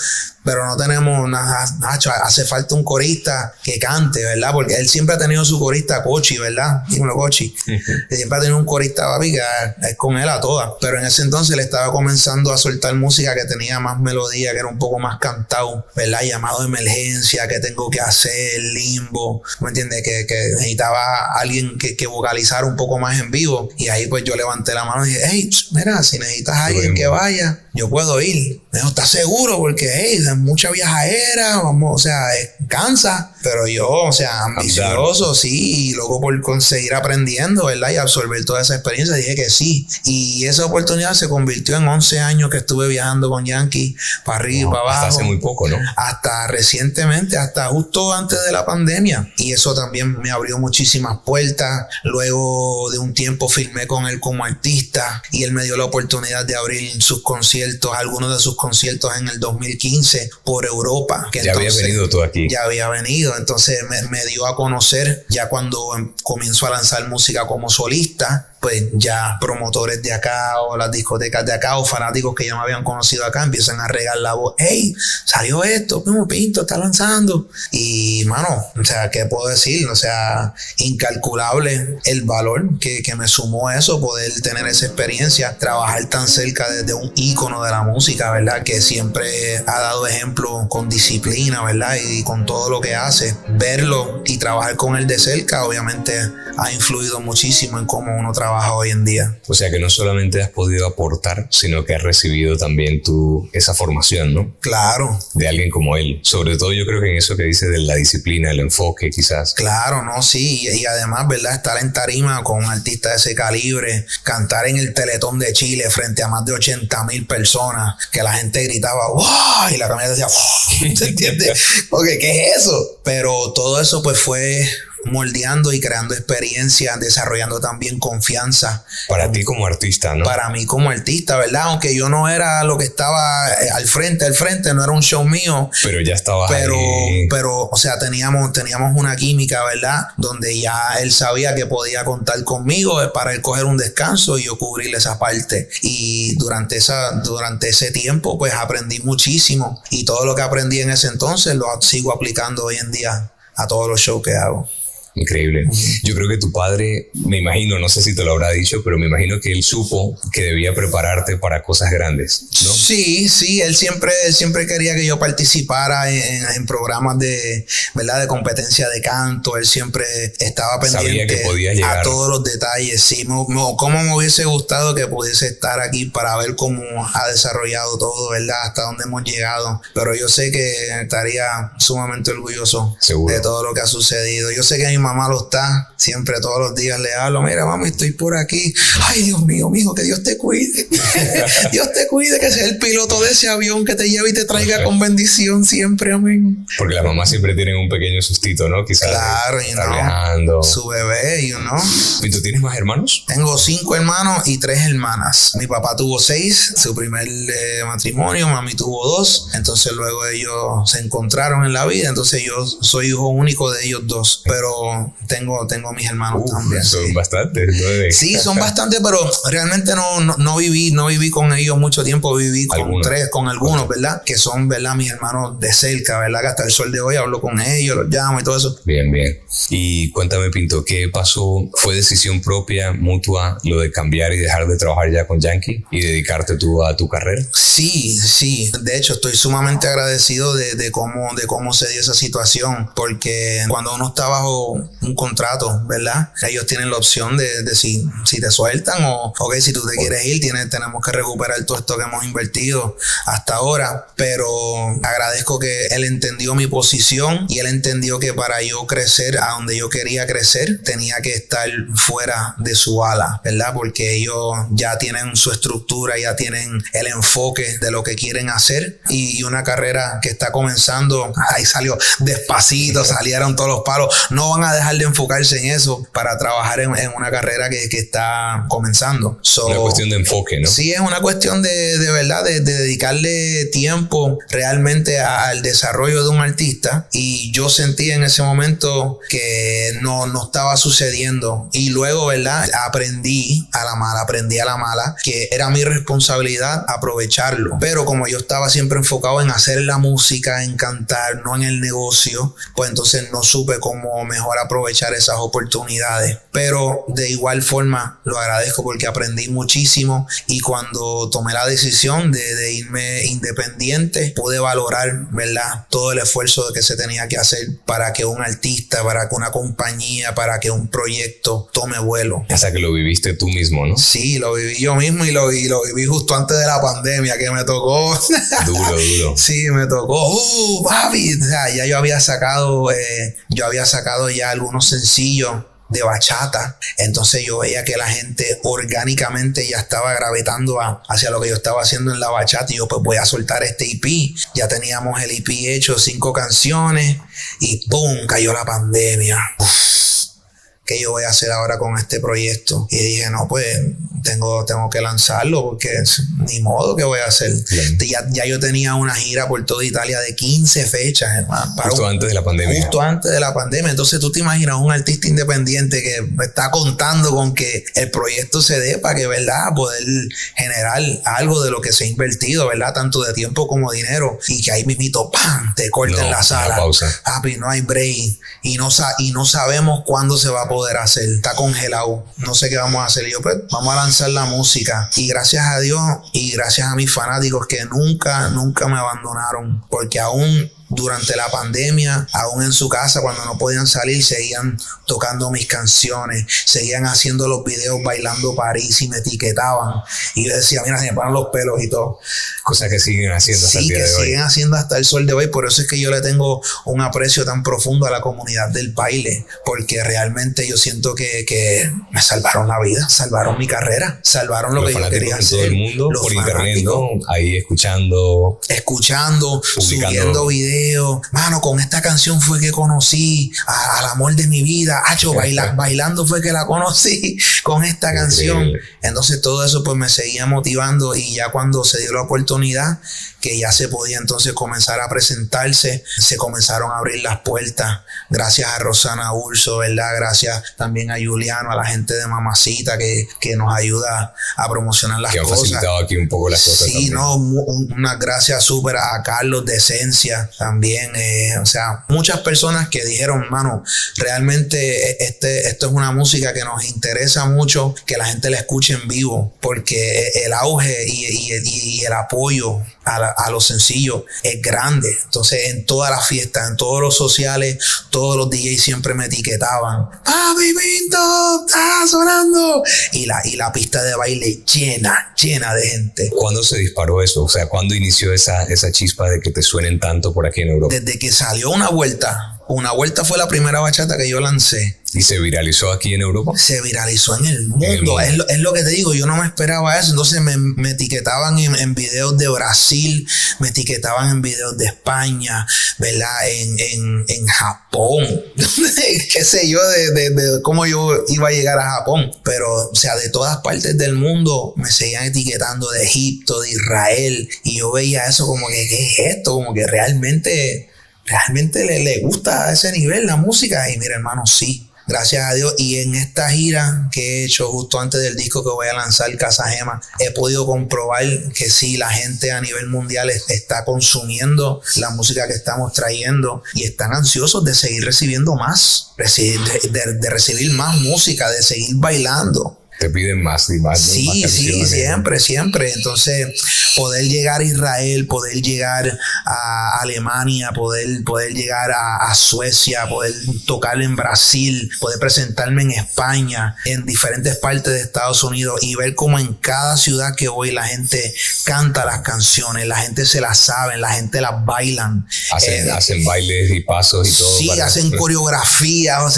pero no tenemos nada, hace falta un corista que cante, ¿verdad? Porque él siempre ha tenido su corista Cochi, ¿verdad? Dímelo, Cochi. Siempre ha tenido un corista, papi, que es con él a todas. Pero en ese entonces le estaba comenzando a soltar música que tenía más melodía, que era un poco más cantado, ¿verdad? Llamado de emergencia, que tengo que hacer, limbo, ¿me entiendes? Que necesitaba alguien que vocalizara un poco más en vivo. Y ahí pues yo levanté la mano y dije, hey, mira, si necesitas a alguien que vaya, yo puedo ir. Me dijo, ¿estás seguro? Porque, hey, es mucha viajadera, vamos, o sea, cansa. Pero yo, o sea, ambicioso, sí, y loco por conseguir aprendiendo, ¿verdad? Y absorber toda esa experiencia, dije que sí. Y esa oportunidad se convirtió en 11 años que estuve viajando con Yankee, para arriba y para abajo.
Hasta hace muy poco, ¿no?
Hasta recientemente, hasta justo antes de la pandemia. Y eso también me abrió muchísimas puertas. Luego de un tiempo firmé con él como artista y él me dio la oportunidad de abrir sus conciertos, algunos de sus conciertos en el 2015 por Europa. Que
ya entonces, había venido tú aquí.
Ya había venido, entonces me dio a conocer ya cuando comenzó a lanzar música como solista. Pues ya promotores de acá o las discotecas de acá o fanáticos que ya me habían conocido acá empiezan a regar la voz. Hey, salió esto, Primo Pinto está lanzando. Y mano, o sea, ¿qué puedo decir? O sea, incalculable el valor que me sumó eso, poder tener esa experiencia, trabajar tan cerca de un ícono de la música, ¿verdad? Que siempre ha dado ejemplo con disciplina, ¿verdad? Y con todo lo que hace. Verlo y trabajar con él de cerca, obviamente ha influido muchísimo en cómo uno trabaja hoy en día.
O sea que no solamente has podido aportar, sino que has recibido también esa formación, ¿no?
Claro.
De alguien como él. Sobre todo yo creo que en eso que dice de la disciplina, el enfoque quizás.
Claro, no, sí. Y además, ¿verdad? Estar en tarima con un artista de ese calibre, cantar en el Teletón de Chile frente a más de 80,000 personas, que la gente gritaba ¡wow! Y la camioneta decía ¡wow! ¿Se entiende? Ok, ¿qué es eso? Pero todo eso pues fue moldeando y creando experiencias, desarrollando también confianza.
Para ti como artista, ¿no?
Para mí como artista, ¿verdad? Aunque yo no era lo que estaba al frente, no era un show mío.
Pero ya estaba ahí.
Pero, o sea, teníamos una química, ¿verdad? Donde ya él sabía que podía contar conmigo para él coger un descanso y yo cubrirle esa parte. Y durante ese tiempo, pues aprendí muchísimo. Y todo lo que aprendí en ese entonces lo sigo aplicando hoy en día a todos los shows que hago.
Increíble. Yo creo que tu padre, me imagino, no sé si te lo habrá dicho, pero me imagino que él supo que debía prepararte para cosas grandes, ¿no?
Sí, él siempre quería que yo participara en programas de, ¿verdad? De competencia de canto. Él siempre estaba pendiente a todos los detalles. Sí, cómo me hubiese gustado que pudiese estar aquí para ver cómo ha desarrollado todo, ¿verdad? Hasta dónde hemos llegado. Pero yo sé que estaría sumamente orgulloso.
Seguro.
De todo lo que ha sucedido. Yo sé que mi mamá lo está, siempre todos los días le hablo, mira mami, estoy por aquí, ay Dios mío, mijo, que Dios te cuide, Dios te cuide, que sea el piloto de ese avión que te lleve y te traiga con bendición siempre, amén.
Porque las mamás siempre tienen un pequeño sustito, ¿no? Quizás
claro,
estar viajando.
Su bebé,
¿Y tú tienes más hermanos?
Tengo 5 hermanos y 3 hermanas. Mi papá tuvo 6, su primer matrimonio, mami tuvo 2, entonces luego ellos se encontraron en la vida, entonces yo soy hijo único de ellos 2, pero tengo mis hermanos también.
Son
sí.
bastantes, 9.
Sí, son bastantes, pero realmente no viví con ellos mucho tiempo, viví con algunos, ¿verdad? Que son, ¿verdad? Mis hermanos de cerca, ¿verdad? Que hasta el sol de hoy hablo con ellos, los llamo y todo eso.
Bien, bien. Y cuéntame, Pinto, ¿qué pasó? ¿Fue decisión propia, mutua, lo de cambiar y dejar de trabajar ya con Yankee y dedicarte tú a tu carrera?
Sí. De hecho, estoy sumamente agradecido de cómo se dio esa situación, porque cuando uno está bajo un contrato, ¿verdad? Ellos tienen la opción de si te sueltan o ok, si tú te quieres ir, tenemos que recuperar todo esto que hemos invertido hasta ahora, pero agradezco que él entendió mi posición y él entendió que para yo crecer a donde yo quería crecer, tenía que estar fuera de su ala, ¿verdad? Porque ellos ya tienen su estructura, ya tienen el enfoque de lo que quieren hacer y una carrera que está comenzando, ahí salió despacito, salieron todos los palos, no van a dejar de enfocarse en eso para trabajar en una carrera que está comenzando.
Una cuestión de enfoque, ¿no?
Sí, es una cuestión de verdad, de dedicarle tiempo realmente al desarrollo de un artista, y yo sentí en ese momento que no estaba sucediendo, y luego, ¿verdad? Aprendí a la mala que era mi responsabilidad aprovecharlo, pero como yo estaba siempre enfocado en hacer la música, en cantar, no en el negocio, pues entonces no supe cómo mejor aprovechar esas oportunidades, pero de igual forma lo agradezco porque aprendí muchísimo, y cuando tomé la decisión de irme independiente pude valorar, ¿verdad? Todo el esfuerzo que se tenía que hacer para que un artista, para que una compañía, para que un proyecto tome vuelo.
O sea que lo viviste tú mismo, ¿no?
Sí, lo viví yo mismo y lo viví justo antes de la pandemia, que me tocó.
Duro.
Sí, me tocó. Papi, o sea, ya yo había sacado ya algunos sencillos de bachata, entonces yo veía que la gente orgánicamente ya estaba gravitando hacia lo que yo estaba haciendo en la bachata, y yo pues voy a soltar este EP. Ya teníamos el EP hecho, 5 canciones, y ¡pum! Cayó la pandemia. ¿Qué yo voy a hacer ahora con este proyecto? Y dije, no, pues tengo que lanzarlo, porque ni modo, que voy a hacer. Ya yo tenía una gira por toda Italia de 15 fechas, hermano.
Justo antes de la pandemia.
Justo antes de la pandemia. Entonces tú te imaginas un artista independiente que está contando con que el proyecto se dé para que, ¿verdad?, poder generar algo de lo que se ha invertido, ¿verdad?, tanto de tiempo como dinero, y que ahí mismito, ¡pam!, te corten la sala. Papi, no hay break. Y no sabemos cuándo se va a poder hacer. Está congelado. No sé qué vamos a hacer. Y yo, pues, vamos a lanzar la música. Y gracias a Dios y gracias a mis fanáticos que nunca me abandonaron. Porque aún durante la pandemia, aún en su casa, cuando no podían salir, seguían tocando mis canciones, seguían haciendo los videos bailando París y me etiquetaban. Y yo decía, mira, se me paran los pelos y todo.
Cosas que siguen haciendo hasta el día de hoy. Sí, que
siguen haciendo hasta el sol de hoy. Por eso es que yo le tengo un aprecio tan profundo a la comunidad del baile, porque realmente yo siento que me salvaron la vida, salvaron mi carrera, salvaron lo que yo quería hacer.
Todo el mundo por internet, ¿no? Ahí escuchando,
subiendo videos. Mano, con esta canción fue que conocí al amor de mi vida. Bailando fue que la conocí con esta canción. Entonces todo eso pues me seguía motivando, y ya cuando se dio la oportunidad que ya se podía entonces comenzar a presentarse, se comenzaron a abrir las puertas, gracias a Rosana Urso, ¿verdad? Gracias también a Juliano, a la gente de Mamacita que nos ayuda a promocionar las cosas.
Que han facilitado aquí un poco las cosas.
Sí, también. No, una gracias súper a Carlos de Esencia también, o sea, muchas personas que dijeron, mano, realmente esto es una música que nos interesa mucho, que la gente la escuche en vivo, porque el auge y el apoyo a los sencillos es grande. Entonces en todas las fiestas, en todos los sociales, todos los DJs siempre me etiquetaban, ¡Papi Pinto, está sonando! Y la pista de baile llena de gente.
¿Cuándo se disparó eso? O sea, ¿cuándo inició esa chispa de que te suenen tanto por aquí en Europa?
Desde que salió Una Vuelta. Una Vuelta fue la primera bachata que yo lancé.
¿Y se viralizó aquí en Europa?
Se viralizó en el mundo. Es lo que te digo, yo no me esperaba eso. Entonces me etiquetaban en videos de Brasil, me etiquetaban en videos de España, ¿verdad? En Japón. Qué sé yo de cómo yo iba a llegar a Japón. Pero, o sea, de todas partes del mundo me seguían etiquetando, de Egipto, de Israel. Y yo veía eso como que, ¿qué es esto? Como que realmente ¿realmente le gusta a ese nivel la música? Y mira, hermano, sí. Gracias a Dios. Y en esta gira que he hecho justo antes del disco que voy a lanzar, Casa Gema, he podido comprobar que sí, la gente a nivel mundial está consumiendo la música que estamos trayendo y están ansiosos de seguir recibiendo más, de recibir más música, de seguir bailando.
Te piden más y más.
Sí,
más
sí, siempre. Entonces, poder llegar a Israel, poder llegar a Alemania, poder llegar a Suecia, poder tocar en Brasil, poder presentarme en España, en diferentes partes de Estados Unidos y ver cómo en cada ciudad que voy la gente canta las canciones, la gente se las sabe, la gente las bailan.
Hacen bailes y pasos y todo.
Sí, hacen coreografía, o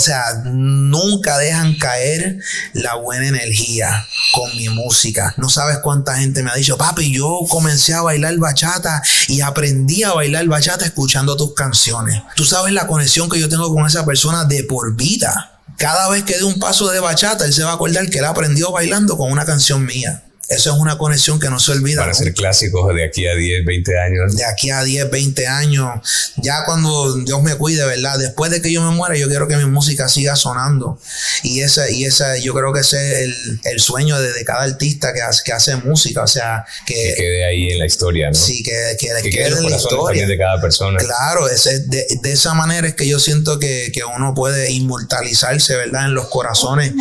sea, nunca dejan caer la buena energía con mi música. No sabes cuánta gente me ha dicho, papi, yo comencé a bailar bachata y aprendí a bailar bachata escuchando tus canciones. Tú sabes la conexión que yo tengo con esa persona de por vida. Cada vez que dé un paso de bachata, él se va a acordar que él aprendió bailando con una canción mía. Eso es una conexión que no se olvida.
Van a ser clásicos de aquí a 10, 20 años.
De aquí a 10, 20 años. Ya cuando Dios me cuide, ¿verdad? Después de que yo me muera, yo quiero que mi música siga sonando. Y esa yo creo que ese es el sueño de cada artista que hace música. O sea, que
quede ahí en la historia, ¿no?
Sí, que
quede en la historia también de cada persona.
Claro, de esa manera es que yo siento que uno puede inmortalizarse, ¿verdad? En los corazones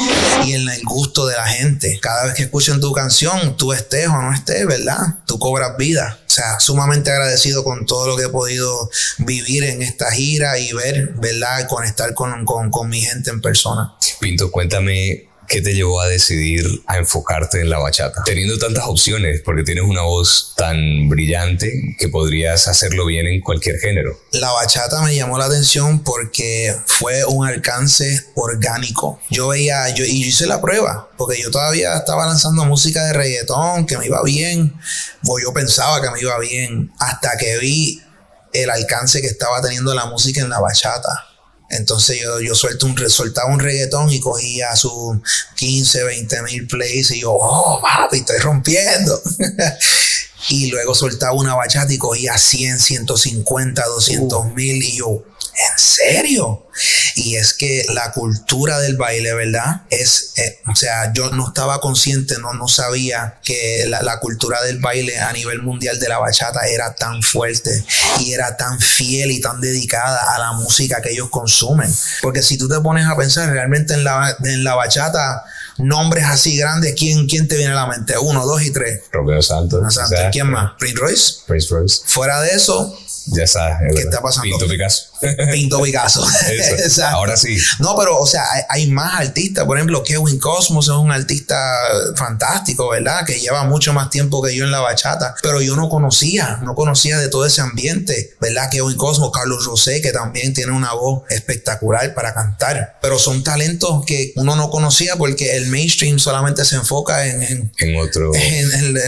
y en el gusto de la gente. Cada vez que escuchen tu canción, tú estés o no estés, ¿verdad? Tú cobras vida. O sea, sumamente agradecido con todo lo que he podido vivir en esta gira y ver, ¿verdad? Conectar con mi gente en persona.
Pinto, cuéntame, ¿qué te llevó a decidir a enfocarte en la bachata? Teniendo tantas opciones, porque tienes una voz tan brillante que podrías hacerlo bien en cualquier género.
La bachata me llamó la atención porque fue un alcance orgánico. Yo hice la prueba, porque yo todavía estaba lanzando música de reggaetón, que me iba bien, o yo pensaba que me iba bien, hasta que vi el alcance que estaba teniendo la música en la bachata. Entonces yo soltaba un reggaetón y cogía sus 15, 20 mil plays y yo, oh, papi, estoy rompiendo. Y luego soltaba una bachata y cogía 100, 150, 200 mil y yo, ¿en serio? Y es que la cultura del baile, ¿verdad? O sea, yo no estaba consciente, no sabía que la cultura del baile a nivel mundial de la bachata era tan fuerte y era tan fiel y tan dedicada a la música que ellos consumen. Porque si tú te pones a pensar realmente en la bachata, nombres así grandes, ¿quién te viene a la mente? 1, 2 y 3.
Romeo Santos.
¿Quién más? Prince Royce. Fuera de eso,
ya sabes.
¿qué está pasando?
Pinto Picasso.
Pinto Picasso. Exacto.
Ahora sí.
No, pero, o sea, hay más artistas. Por ejemplo, Kevin Cosmos es un artista fantástico, ¿verdad? Que lleva mucho más tiempo que yo en la bachata. Pero yo no conocía de todo ese ambiente, ¿verdad? Kevin Cosmos, Carlos Rosé, que también tiene una voz espectacular para cantar. Pero son talentos que uno no conocía porque el mainstream solamente se enfoca en otro.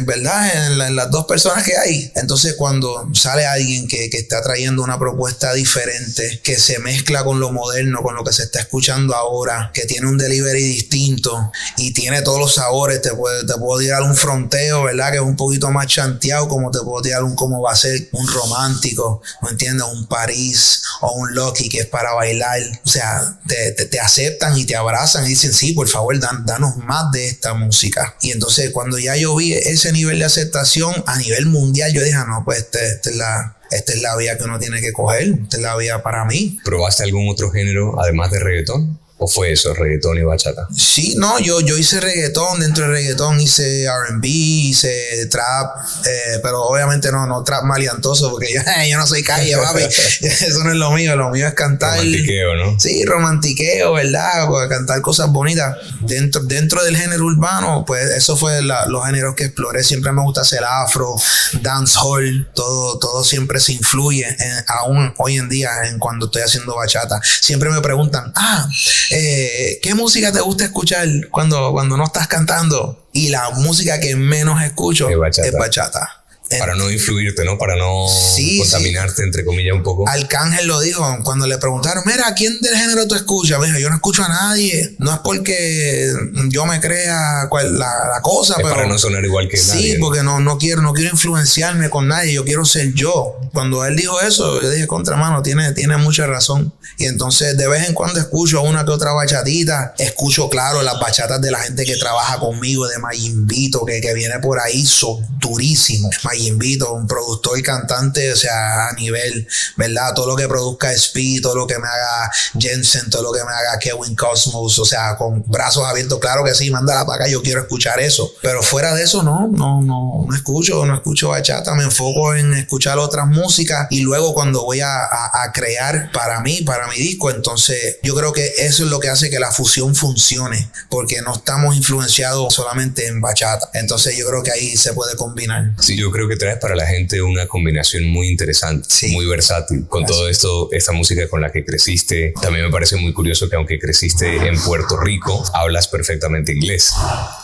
¿Verdad? En las dos personas que hay. Entonces, cuando sale alguien que está trayendo una propuesta diferente, que se mezcla con lo moderno, con lo que se está escuchando ahora, que tiene un delivery distinto y tiene todos los sabores, te puedo tirar un fronteo, ¿verdad? Que es un poquito más chanteado, como te puedo tirar como va a ser un romántico, ¿me entiendes? Un París o un Lucky, que es para bailar. O sea, te aceptan y te abrazan y dicen, sí, por favor, danos más de esta música. Y entonces, cuando ya yo vi ese nivel de aceptación a nivel mundial, yo dije, no, pues esta es la vía que uno tiene que coger. Esta es la vía para mí.
¿Probaste algún otro género además de reggaetón? ¿O fue eso, reggaetón y bachata?
Sí, no, yo hice reggaetón. Dentro de reggaetón hice R&B, hice trap, pero obviamente no trap maleantoso, porque yo no soy calle, papi. Eso no es lo mío es cantar.
Romantiqueo, ¿no?
Sí, romantiqueo, ¿verdad? Pues cantar cosas bonitas. Dentro del género urbano, pues eso fue los géneros que exploré. Siempre me gusta hacer afro, dancehall, todo siempre se influye, aún hoy en día, cuando estoy haciendo bachata. Siempre me preguntan, ¿qué música te gusta escuchar cuando no estás cantando? Y la música que menos escucho es bachata.
Para no influirte, ¿no? Para no contaminarte, entre comillas, un poco.
Arcángel lo dijo cuando le preguntaron, mira, ¿quién del género tú escuchas? Me dijo, yo no escucho a nadie. No es porque yo me crea la cosa,
es
pero
para no sonar igual que nadie.
Sí, porque no quiero influenciarme con nadie. Yo quiero ser yo. Cuando él dijo eso, yo dije, contra mano, tiene mucha razón. Y entonces de vez en cuando escucho una que otra bachatita, escucho, claro, las bachatas de la gente que trabaja conmigo, de Mayimbito, que viene por ahí, son durísimos. Mayimbito, un productor y cantante, o sea, a nivel, ¿verdad? Todo lo que produzca Speed, todo lo que me haga Jensen, todo lo que me haga Kevin Cosmos, o sea, con brazos abiertos, claro que sí, mándala para acá, yo quiero escuchar eso. Pero fuera de eso, no escucho bachata, me enfoco en escuchar otras músicas y luego cuando voy a crear para mi disco, entonces yo creo que eso es lo que hace que la fusión funcione, porque no estamos influenciados solamente en bachata. Entonces yo creo que ahí se puede combinar.
Sí, yo creo que traes para la gente una combinación muy interesante, sí, muy versátil, con todo esto, esta música con la que creciste. También me parece muy curioso que aunque creciste en Puerto Rico, hablas perfectamente inglés,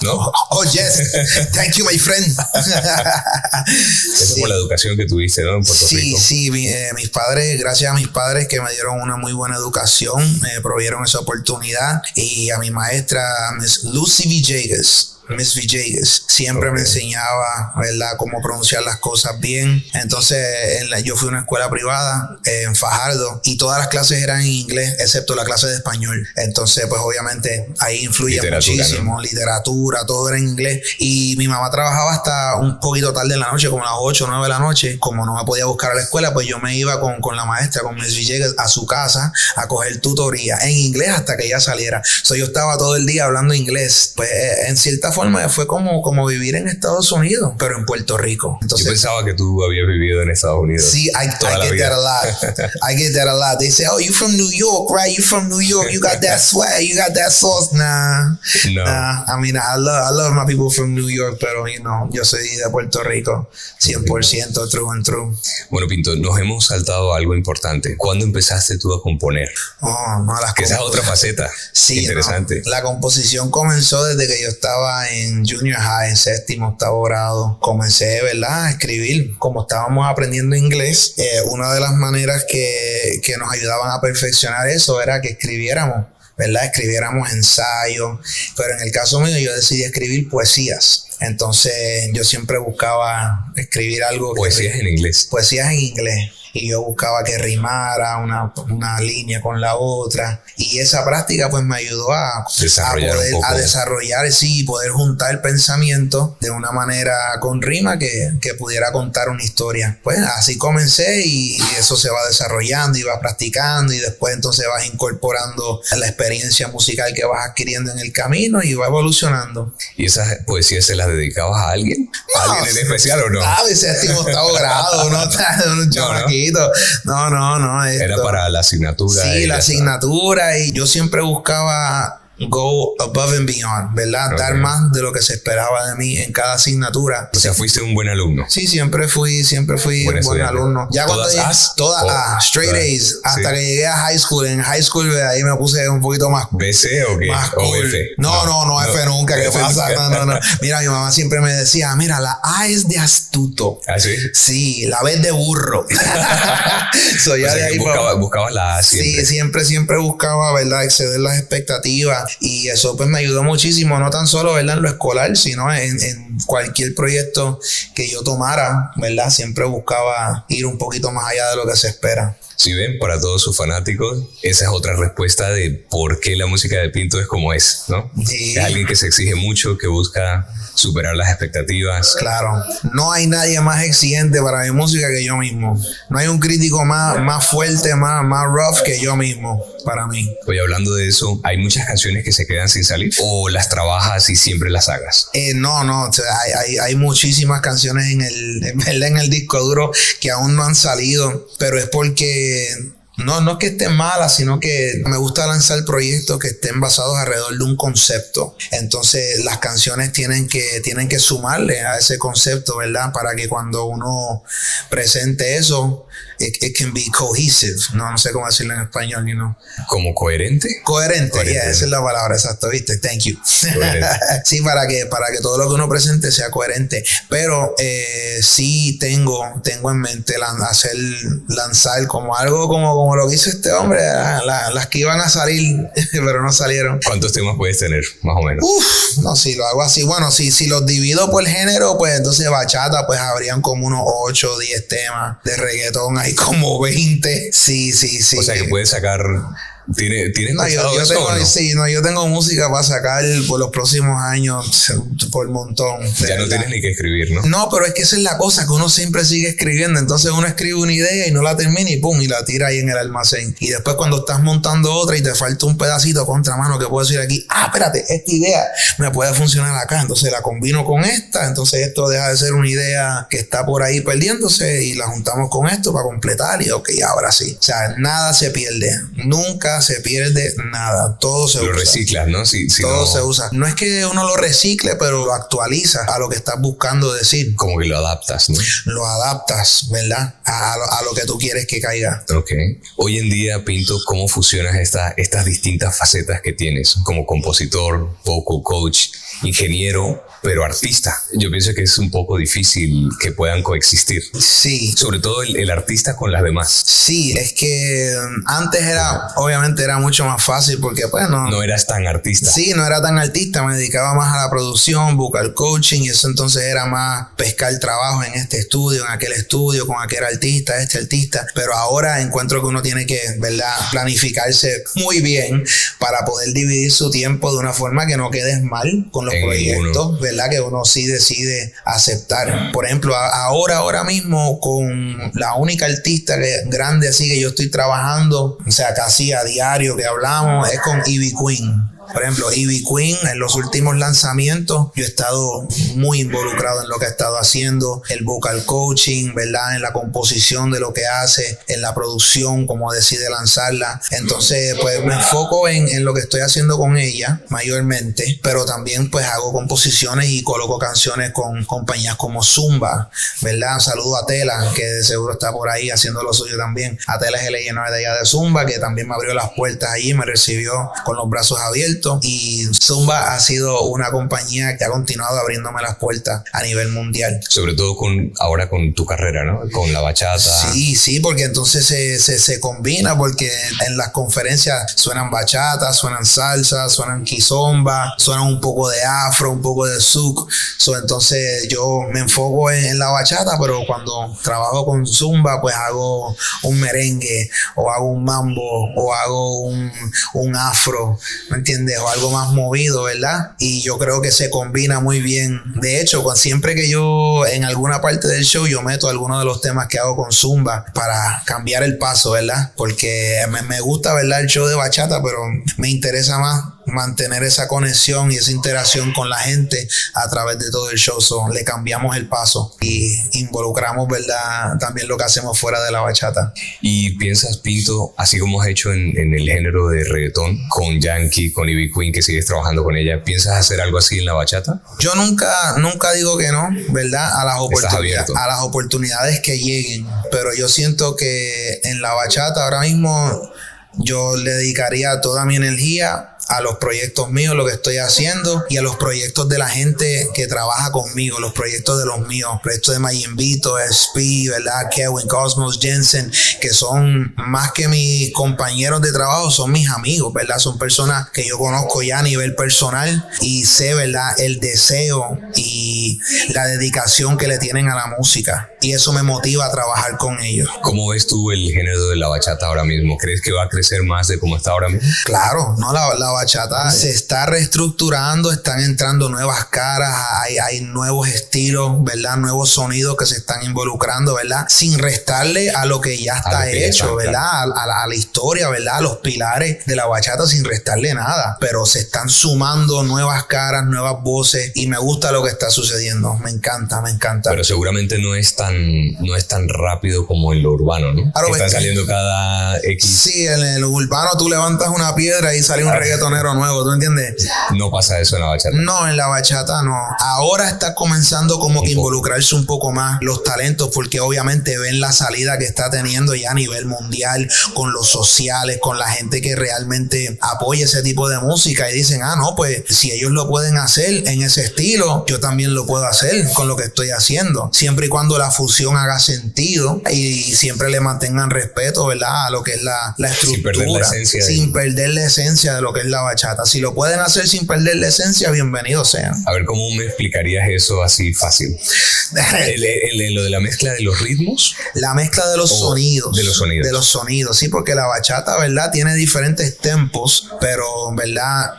¿no?
Oh yes, thank you my friend.
Eso sí, por la educación que tuviste, ¿no? En Puerto Rico.
Sí, mis padres, gracias a mis padres que me dieron una muy buena educación, me provieron esa oportunidad, y a mi maestra, Miss Lucy Villegas. Miss Villegas siempre me enseñaba, ¿verdad?, cómo pronunciar las cosas bien. Entonces yo fui a una escuela privada en Fajardo y todas las clases eran en inglés excepto la clase de español. Entonces pues obviamente ahí influía muchísimo, ¿no? Literatura, todo era en inglés. Y mi mamá trabajaba hasta un poquito tarde en la noche, como a las 8 o 9 de la noche. Como no me podía buscar a la escuela, pues yo me iba con la maestra, con Miss Villegas, a su casa a coger tutoría en inglés hasta que ella saliera. So, yo estaba todo el día hablando inglés. Pues en cierta forma fue como vivir en Estados Unidos, pero en Puerto Rico. Entonces,
yo pensaba que tú habías vivido en Estados Unidos.
Sí, I get that a lot. I get that a lot. They say, oh, you from New York, right? You from New York. You got that swag. You got that sauce. Nah. I mean, I love my people from New York, pero, yo soy de Puerto Rico. 100% true and true.
Bueno, Pinto, nos hemos saltado algo importante. ¿Cuándo empezaste tú a componer? Que esa es otra faceta.
Sí, interesante. La composición comenzó desde que yo estaba en junior high, en 7º, 8º grado. Comencé, ¿verdad?, a escribir. Como estábamos aprendiendo inglés, una de las maneras que nos ayudaban a perfeccionar eso era que escribiéramos, ¿verdad? Escribiéramos ensayos. Pero en el caso mío, yo decidí escribir poesías. Entonces, yo siempre buscaba escribir algo.
¿Poesías en inglés?
Poesías en inglés. Y yo buscaba que rimara una línea con la otra. Y esa práctica pues me ayudó a desarrollar, sí, poder juntar el pensamiento de una manera con rima que pudiera contar una historia. Pues así comencé y eso se va desarrollando y va practicando y después entonces vas incorporando la experiencia musical que vas adquiriendo en el camino y va evolucionando.
¿Y esas poesías se las dedicabas a alguien? ¿A alguien en especial o no?
De 7º, 8º grado, un chamaquito. No.
Era para la asignatura.
Sí, la asignatura, y yo siempre buscaba go above and beyond, ¿verdad? Okay. Dar más de lo que se esperaba de mí en cada asignatura.
O sea, fuiste un buen alumno.
Sí, siempre fui un buen alumno. Ya
¿Todas A's?
Todas A, straight A's, hasta que llegué a high school. En high school ahí me puse un poquito más
¿BC o qué?
Más
¿O
cool.
F?
No, F nunca. ¿Qué pasa? No. Mira, mi mamá siempre me decía, mira, la A es de astuto.
¿Ah, sí?
Sí, la B es de burro.
So, ya o sea, de ahí buscabas la A siempre.
Sí, siempre buscaba, ¿verdad?, exceder las expectativas. Y eso pues me ayudó muchísimo, no tan solo, ¿verdad?, en lo escolar, sino en cualquier proyecto que yo tomara, ¿verdad? Siempre buscaba ir un poquito más allá de lo que se espera.
Si ven, para todos sus fanáticos, esa es otra respuesta de por qué la música de Pinto es como es, ¿no? Sí. Es alguien que se exige mucho, que busca superar las expectativas.
Claro, no hay nadie más exigente para mi música que yo mismo. No hay un crítico más fuerte, más rough que yo mismo, para mí.
Oye, hablando de eso, ¿hay muchas canciones que se quedan sin salir? ¿O las trabajas y siempre las hagas?
No, o sea, hay muchísimas canciones en el disco duro que aún no han salido, pero es porque no es que estén malas, sino que me gusta lanzar proyectos que estén basados alrededor de un concepto. Entonces las canciones tienen que sumarle a ese concepto, ¿verdad? Para que cuando uno presente eso, it can be cohesive. No sé cómo decirlo en español,
¿Como coherente?
Coherente, yeah, esa es la palabra, exacto, ¿viste? Thank you. Sí, para que todo lo que uno presente sea coherente. Pero sí tengo en mente lanzar como algo como lo que hizo este hombre, las que iban a salir, pero no salieron.
¿Cuántos temas puedes tener, más o menos?
No, si lo hago así, bueno, si los divido por género, pues entonces bachata, pues habrían como unos 8 o 10 temas. De reggaetón hay como 20. Sí.
O sea que puedes sacar... ¿Tienes
yo tengo música para sacar por los próximos años por montón.
Ya no tienes ni que escribir, ¿no?
No, pero es que esa es la cosa, que uno siempre sigue escribiendo. Entonces uno escribe una idea y no la termina y pum, y la tira ahí en el almacén. Y después cuando estás montando otra y te falta un pedacito contra mano que puedo decir aquí, espérate, esta idea me puede funcionar acá. Entonces la combino con esta. Entonces esto deja de ser una idea que está por ahí perdiéndose y la juntamos con esto para completar y ok, ahora sí. O sea, nada se pierde. Nunca se pierde nada, todo se usa.
Lo reciclas, ¿no?
Todo se usa. No es que uno lo recicle, pero lo actualiza a lo que estás buscando decir.
Como que lo adaptas, ¿no?
Lo adaptas, ¿verdad? A lo que tú quieres que caiga.
Ok. Hoy en día, Pinto, ¿cómo fusionas estas distintas facetas que tienes? Como compositor, vocal coach, ingeniero, pero artista. Yo pienso que es un poco difícil que puedan coexistir.
Sí.
Sobre todo el artista con las demás.
Sí, es que antes obviamente era mucho más fácil porque pues
no eras tan artista.
Sí, no era tan artista, me dedicaba más a la producción, vocal coaching y eso entonces era más pescar trabajo en este estudio, en aquel estudio, con aquel artista, este artista. Pero ahora encuentro que uno tiene que, ¿verdad?, planificarse muy bien para poder dividir su tiempo de una forma que no quedes mal con los proyectos, ¿verdad?, que uno sí decide aceptar. Por ejemplo, ahora mismo con la única artista grande así que yo estoy trabajando, o sea, casi a diario que hablamos, es con Ivy Queen. Por ejemplo, Ivy Queen, en los últimos lanzamientos, yo he estado muy involucrado en lo que ha estado haciendo, el vocal coaching, ¿verdad?, en la composición de lo que hace, en la producción, cómo decide lanzarla. Entonces, pues me enfoco en lo que estoy haciendo con ella, mayormente, pero también pues hago composiciones y coloco canciones con compañías como Zumba, ¿verdad? Saludo a Tela, que de seguro está por ahí haciendo lo suyo también. A Tela es el A&R de allá de Zumba, que también me abrió las puertas allí, me recibió con los brazos abiertos. Y Zumba ha sido una compañía que ha continuado abriéndome las puertas a nivel mundial.
Sobre todo ahora con tu carrera, ¿no? Con la bachata.
Sí, porque entonces se combina, porque en las conferencias suenan bachata, suenan salsa, suenan kizomba, suenan un poco de afro, un poco de zouk. Entonces yo me enfoco en la bachata, pero cuando trabajo con Zumba, pues hago un merengue, o hago un mambo, o hago un afro, ¿me entiendes? O algo más movido, ¿verdad? Y yo creo que se combina muy bien. De hecho, siempre que yo en alguna parte del show yo meto algunos de los temas que hago con Zumba para cambiar el paso, ¿verdad? Porque me gusta, ¿verdad?, el show de bachata, pero me interesa más mantener esa conexión y esa interacción con la gente a través de todo el show. Le cambiamos el paso y involucramos, ¿verdad?, también lo que hacemos fuera de la bachata.
¿Y piensas, Pinto, así como has hecho en el género de reggaetón, con Yankee, con Ivy Queen, que sigues trabajando con ella, piensas hacer algo así en la bachata?
Yo nunca digo que no, ¿verdad?, a las oportunidades que lleguen, pero yo siento que en la bachata ahora mismo yo le dedicaría toda mi energía a los proyectos míos, lo que estoy haciendo, y a los proyectos de la gente que trabaja conmigo, los proyectos de los míos, proyectos de Mayinvito, SP, ¿verdad?, Kevin, Cosmos, Jensen, que son más que mis compañeros de trabajo, son mis amigos, ¿verdad? Son personas que yo conozco ya a nivel personal y sé, ¿verdad?, el deseo y la dedicación que le tienen a la música, y eso me motiva a trabajar con ellos.
¿Cómo ves tú el género de la bachata ahora mismo? ¿Crees que va a crecer más de como está ahora mismo?
Claro, no, la bachata se está reestructurando, están entrando nuevas caras, hay nuevos estilos, ¿verdad?, nuevos sonidos que se están involucrando, ¿verdad?, sin restarle a lo que ya está hecho, ¿verdad?, a la historia, ¿verdad?, a los pilares de la bachata, sin restarle nada, pero se están sumando nuevas caras, nuevas voces, y me gusta lo que está sucediendo, me encanta.
Pero seguramente no es tan rápido como en lo urbano, ¿no? Claro, están saliendo cada X.
Sí, en el urbano tú levantas una piedra y sale un reggaetón reggaetonero nuevo, ¿tú entiendes?
No pasa eso en la bachata.
No, en la bachata no. Ahora está comenzando como que involucrarse un poco más los talentos, porque obviamente ven la salida que está teniendo ya a nivel mundial, con los sociales, con la gente que realmente apoya ese tipo de música, y dicen, no, pues si ellos lo pueden hacer en ese estilo, yo también lo puedo hacer con lo que estoy haciendo, siempre y cuando la fusión haga sentido y siempre le mantengan respeto, ¿verdad?, a lo que es la estructura, sin perder la esencia de lo que es la bachata. Si lo pueden hacer sin perder la esencia, bienvenidos sean.
A ver, ¿cómo me explicarías eso así fácil? Lo de la mezcla de los ritmos.
La mezcla de los sonidos.
De los sonidos.
De los sonidos, sí, porque la bachata, ¿verdad?, tiene diferentes tempos, pero, ¿verdad?,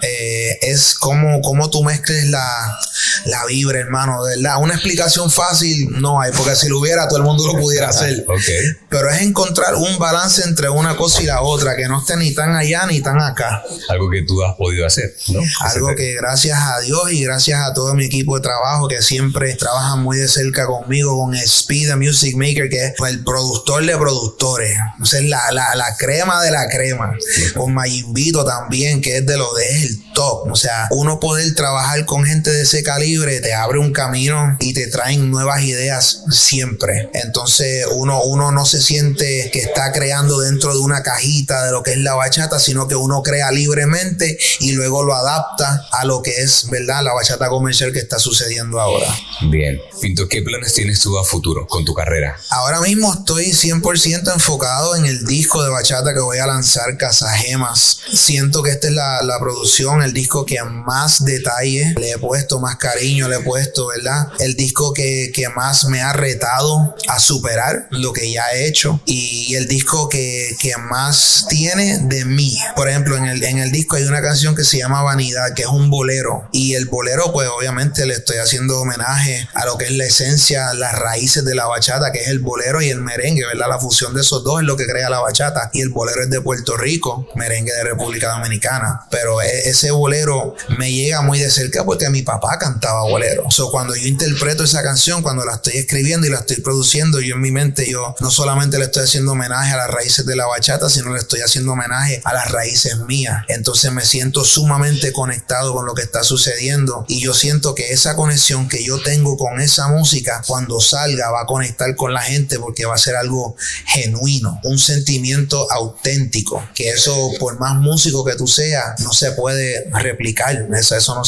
es como tú mezcles la vibra, hermano, ¿verdad? Una explicación fácil no hay, porque si lo hubiera, todo el mundo lo pudiera hacer.
Okay.
Pero es encontrar un balance entre una cosa y la otra, que no esté ni tan allá ni tan acá.
Algo que tú has podido hacer, ¿no?
Algo que gracias a Dios y gracias a todo mi equipo de trabajo, que siempre trabajan muy de cerca conmigo, con Speed, the Music Maker, que es el productor de productores. O sea, es la crema de la crema. Con Mayinvito también, que es el top. O sea, uno poder trabajar con gente de ese calibre te abre un camino y te traen nuevas ideas siempre. Entonces uno no se siente que está creando dentro de una cajita de lo que es la bachata, sino que uno crea libremente y luego lo adapta a lo que es, ¿verdad?, la bachata comercial que está sucediendo ahora.
Bien. Pinto, ¿qué planes tienes tú a futuro con tu carrera?
Ahora mismo estoy 100% enfocado en el disco de bachata que voy a lanzar, Casagemas. Siento que esta es la producción, el disco que más detalle le he puesto, más cariño le he puesto, ¿verdad? El disco que más me ha retado a superar lo que ya he hecho, y el disco que más tiene de mí. Por ejemplo, en el disco hay una canción que se llama Vanidad, que es un bolero, y el bolero, pues obviamente le estoy haciendo homenaje a lo que es la esencia, las raíces de la bachata, que es el bolero y el merengue, ¿verdad? La fusión de esos dos es lo que crea la bachata, y el bolero es de Puerto Rico, merengue de República Dominicana, pero ese bolero me llega muy de cerca porque mi papá cantaba bolero. Cuando yo interpreto esa canción, cuando la estoy escribiendo y la estoy produciendo, yo en mi mente, yo no solamente le estoy haciendo homenaje a las raíces de la bachata, sino le estoy haciendo homenaje a las raíces mías. Entonces me siento sumamente conectado con lo que está sucediendo, y yo siento que esa conexión que yo tengo con esa música, cuando salga, va a conectar con la gente, porque va a ser algo genuino, un sentimiento auténtico, que eso, por más músico que tú seas, no se puede replicar. Eso no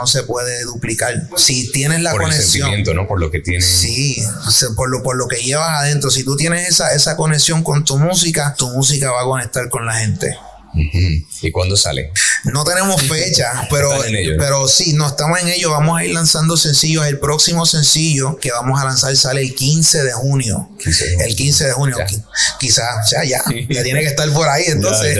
se puede duplicar. Si tienes la conexión,
el sentimiento, ¿no? Por lo que tienes.
Sí, por lo que llevas adentro. Si tú tienes esa conexión con tu música va a conectar con la gente.
¿Y cuándo sale?
No tenemos fecha, pero sí, no estamos en ello. Vamos a ir lanzando sencillos. El próximo sencillo que vamos a lanzar sale el 15 de junio. El 15 de junio. Quizás, ya tiene que estar por ahí. Entonces,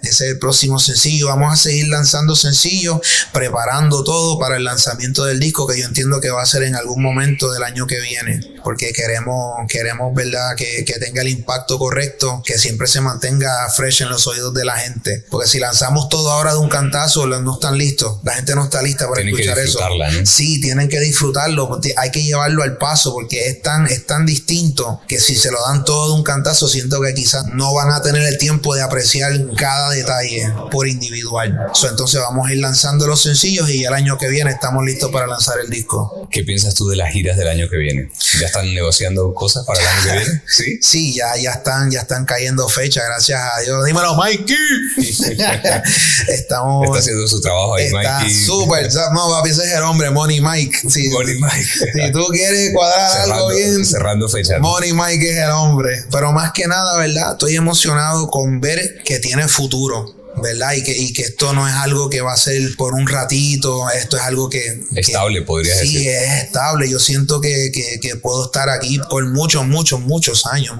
ese es el próximo sencillo. Vamos a seguir lanzando sencillos, preparando todo para el lanzamiento del disco, que yo entiendo que va a ser en algún momento del año que viene, porque queremos, ¿verdad?, que tenga el impacto correcto, que siempre se mantenga fresh en los oídos de la gente, porque si lanzamos todo ahora de un cantazo, no están listos, la gente no está lista para escuchar eso, ¿no? Sí, tienen que disfrutarlo, hay que llevarlo al paso, porque es tan distinto que si se lo dan todo de un cantazo, siento que quizás no van a tener el tiempo de apreciar cada detalle por individual. Entonces vamos a ir lanzando los sencillos, y el año que viene estamos listos para lanzar el disco.
¿Qué piensas tú de las giras del año que viene? ¿Ya están negociando cosas para el año que viene?
Sí, ya están cayendo fechas, gracias a Dios. Dímelo, Mikey.
Está haciendo su trabajo ahí, Mikey.
Está súper. No, papi, ese es el hombre, Money Mike.
Money Mike.
Si tú quieres cuadrar algo bien,
cerrando fechas.
Money Mike es el hombre. Pero más que nada, ¿verdad?, estoy emocionado con ver que tiene futuro, ¿verdad? Y que esto no es algo que va a ser por un ratito, esto es algo que
estable, podría decir.
Sí, es estable. Yo siento que puedo estar aquí por muchos años.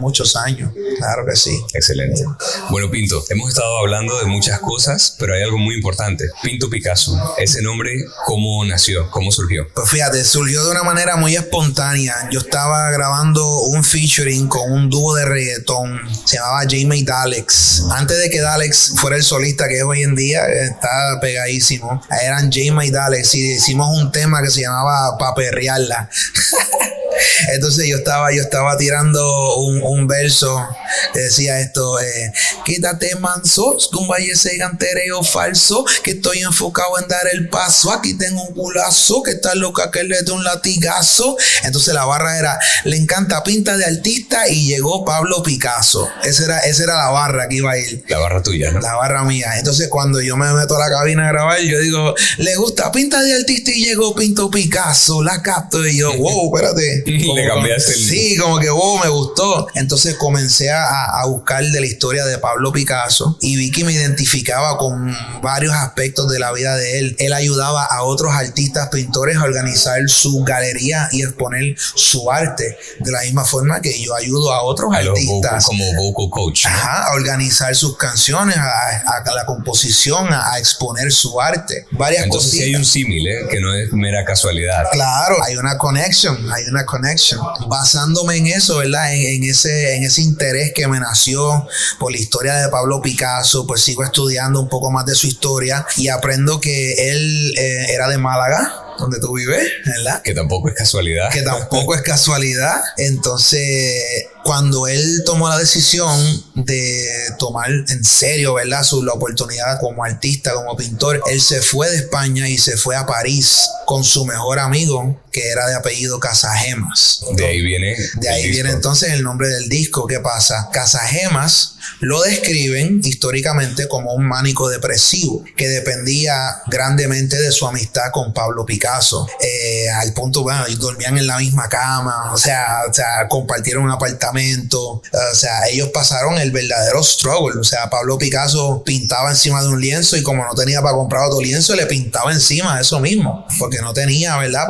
Claro que sí.
Excelente. Bueno, Pinto, hemos estado hablando de muchas cosas, pero hay algo muy importante. Pinto Picasso, ese nombre, ¿cómo nació? ¿Cómo surgió?
Pues fíjate, surgió de una manera muy espontánea. Yo estaba grabando un featuring con un dúo de reggaetón, se llamaba Jamie Dalex. Antes de que Dalex fuera el solista que es hoy en día, está pegadísimo. Eran Jamie Dalex, y hicimos un tema que se llamaba Pa' Perrearla. Entonces yo estaba tirando un verso que decía esto, quítate manso, que un valle se gantereo falso, que estoy enfocado en dar el paso, aquí tengo un culazo, que está loca que le dé un latigazo. Entonces la barra era, le encanta pinta de artista y llegó Pablo Picasso. Esa era la barra que iba a ir.
La barra tuya, ¿no?
La barra mía. Entonces cuando yo me meto a la cabina a grabar, yo digo, le gusta pinta de artista y llegó Pinto Picasso, la capto. Y yo, wow, espérate.
Le cambiaste el...
Sí, como que wow, me gustó. Entonces comencé a buscar de la historia de Pablo Picasso y vi que me identificaba con varios aspectos de la vida de él. Él ayudaba a otros artistas, pintores a organizar su galería y exponer su arte de la misma forma que yo ayudo a otros artistas.
Como vocal coach, ¿no?
Ajá, a organizar sus canciones, a la composición, a exponer su arte. Varias cosas.
Entonces sí hay un símil, que no es mera casualidad.
Claro, hay una connection. Basándome en eso, ¿verdad? En ese interés que me nació por la historia de Pablo Picasso, pues sigo estudiando un poco más de su historia y aprendo que él era de Málaga, donde tú vives, ¿verdad?
Que tampoco es casualidad.
Entonces, cuando él tomó la decisión de tomar en serio, ¿verdad?, la oportunidad como artista, como pintor, él se fue de España y se fue a París con su mejor amigo, que era de apellido Casagemas.
De ahí viene
entonces el nombre del disco. ¿Qué pasa? Casagemas lo describen históricamente como un mánico depresivo que dependía grandemente de su amistad con Pablo Picasso. Al punto, bueno, dormían en la misma cama, o sea, compartieron un apartamento, o sea, ellos pasaron el verdadero struggle. O sea, Pablo Picasso pintaba encima de un lienzo y como no tenía para comprar otro lienzo, le pintaba encima de eso mismo, porque no tenía, ¿verdad?,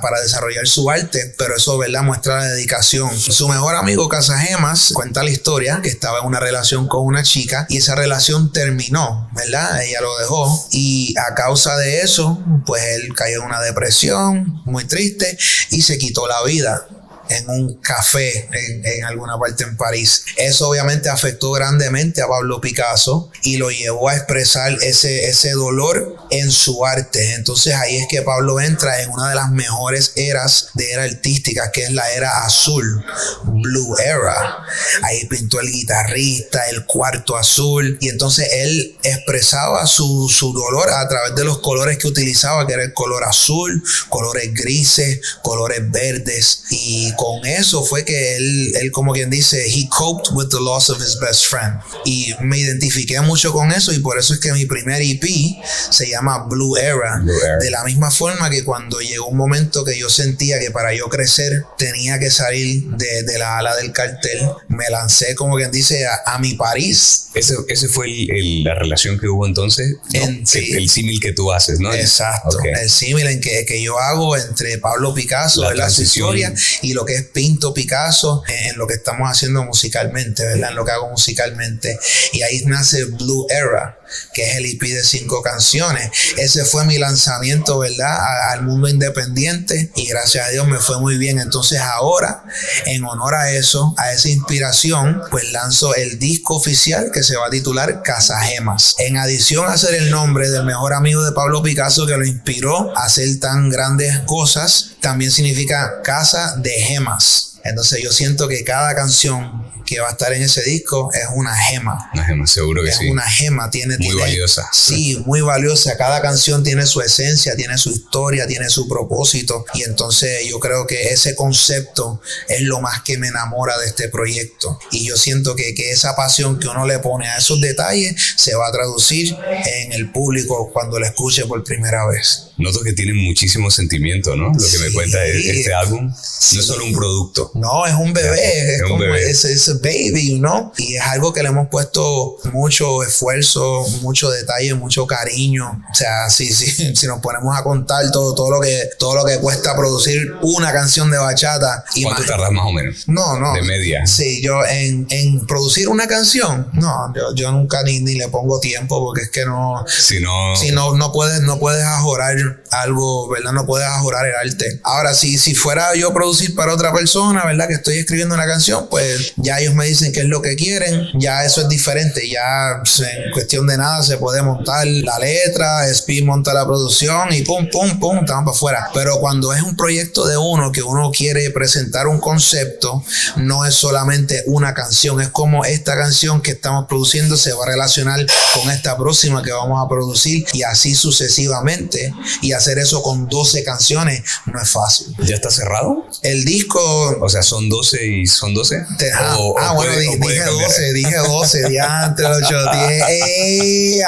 para desarrollar su arte, pero eso, ¿verdad?, muestra la dedicación. Su mejor amigo Casagemas cuenta la historia que estaba en una relación con una chica y esa relación terminó, ¿verdad? Ella lo dejó y a causa de eso, pues él cayó en una depresión muy triste y se quitó la vida en un café en alguna parte en París. Eso obviamente afectó grandemente a Pablo Picasso y lo llevó a expresar ese dolor en su arte. Entonces ahí es que Pablo entra en una de las mejores eras de era artística, que es la era azul, Blue Era. Ahí pintó el guitarrista, el cuarto azul, y entonces él expresaba su dolor a través de los colores que utilizaba, que era el color azul, colores grises, colores verdes, y con eso fue que él como quien dice, he coped with the loss of his best friend. Y me identifiqué mucho con eso y por eso es que mi primer EP se llama Blue Era. De la misma forma que cuando llegó un momento que yo sentía que para yo crecer tenía que salir de la ala del cartel, me lancé como quien dice a mi París.
Ese fue la relación que hubo entonces, ¿no?
Sí.
El símil que tú haces, ¿no?
Exacto, okay. El símil en que yo hago entre Pablo Picasso, la historia, y lo que es Pinto Picasso en lo que estamos haciendo musicalmente, ¿verdad? En lo que hago musicalmente. Y ahí nace Blue Era, que es el EP de 5 canciones. Ese fue mi lanzamiento, ¿verdad?, al mundo independiente, y gracias a Dios me fue muy bien. Entonces ahora, en honor a eso, a esa inspiración, pues lanzo el disco oficial que se va a titular Casagemas. En adición a ser el nombre del mejor amigo de Pablo Picasso que lo inspiró a hacer tan grandes cosas, también significa casa de gemas. Entonces yo siento que cada canción que va a estar en ese disco es una gema.
Una gema, seguro que sí.
Es una gema. Muy
valiosa.
Sí, muy valiosa. Cada canción tiene su esencia, tiene su historia, tiene su propósito. Y entonces yo creo que ese concepto es lo más que me enamora de este proyecto. Y yo siento que esa pasión que uno le pone a esos detalles se va a traducir en el público cuando lo escuche por primera vez.
Noto que tiene muchísimo sentimiento, ¿no? Lo que me cuenta es este álbum. No es solo un producto.
No, es un bebé.
Es como un bebé.
Ese baby, ¿no? Y es algo que le hemos puesto mucho esfuerzo, mucho detalle, mucho cariño. O sea, si nos ponemos a contar todo lo que cuesta producir una canción de bachata.
¿Cuánto tardas más o menos?
No.
De media.
Sí, yo en producir una canción, yo nunca ni le pongo tiempo, porque es que no. Si no puedes ajorar algo, ¿verdad? No puedes ajorar el arte. Ahora, si fuera yo producir para otra persona, semana, ¿verdad? Que estoy escribiendo una canción, pues ya ellos me dicen qué es lo que quieren, ya eso es diferente, ya en cuestión de nada se puede montar la letra, Speed monta la producción y pum, pum, pum, estamos para afuera. Pero cuando es un proyecto de uno, que uno quiere presentar un concepto, no es solamente una canción, es como esta canción que estamos produciendo se va a relacionar con esta próxima que vamos a producir y así sucesivamente, y hacer eso con 12 canciones no es fácil.
¿Ya está cerrado?
El disco...
O sea, ¿son 12 y son 12?
Bueno, dije 12, diantre, 8, 10.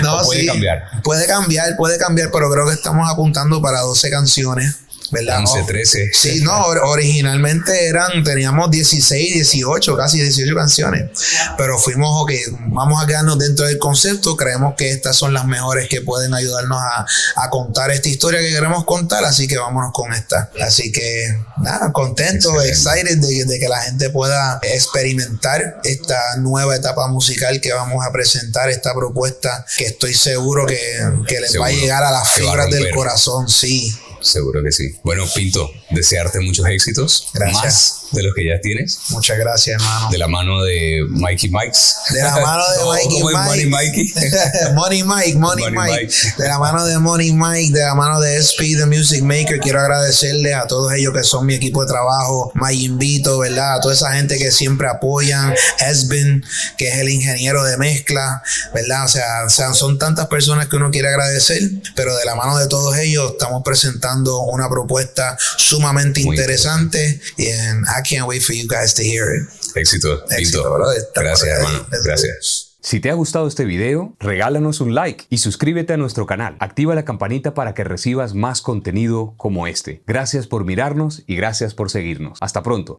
No,
puede cambiar.
Puede cambiar, pero creo que estamos apuntando para 12 canciones. ¿Verdad?
11, 13.
Sí, no, originalmente teníamos 16, 18, casi 18 canciones. Pero fuimos, vamos a quedarnos dentro del concepto. Creemos que estas son las mejores que pueden ayudarnos a contar esta historia que queremos contar. Así que vámonos con esta. Así que, nada, contento, excited de que la gente pueda experimentar esta nueva etapa musical que vamos a presentar, esta propuesta que estoy seguro que les va a llegar a las fibras del corazón, sí.
Seguro que sí. Bueno, Pinto, desearte muchos éxitos.
Gracias.
Más de los que ya tienes.
Muchas gracias, hermano.
De la mano de Mikey Mikes.
De la mano de
Money Mikey.
Money Mike. De la mano de Money Mike, de la mano de Speed, the Music Maker. Quiero agradecerle a todos ellos que son mi equipo de trabajo. Mike Invito, ¿verdad? A toda esa gente que siempre apoyan. Esben, que es el ingeniero de mezcla, ¿verdad? O sea, son tantas personas que uno quiere agradecer, pero de la mano de todos ellos estamos presentando una propuesta sumamente interesante. Y I can't wait for you guys to hear it.
Éxito, Pinto. Gracias, hermano. Gracias.
Si te ha gustado este video, regálanos un like y suscríbete a nuestro canal. Activa la campanita para que recibas más contenido como este. Gracias por mirarnos y gracias por seguirnos. Hasta pronto.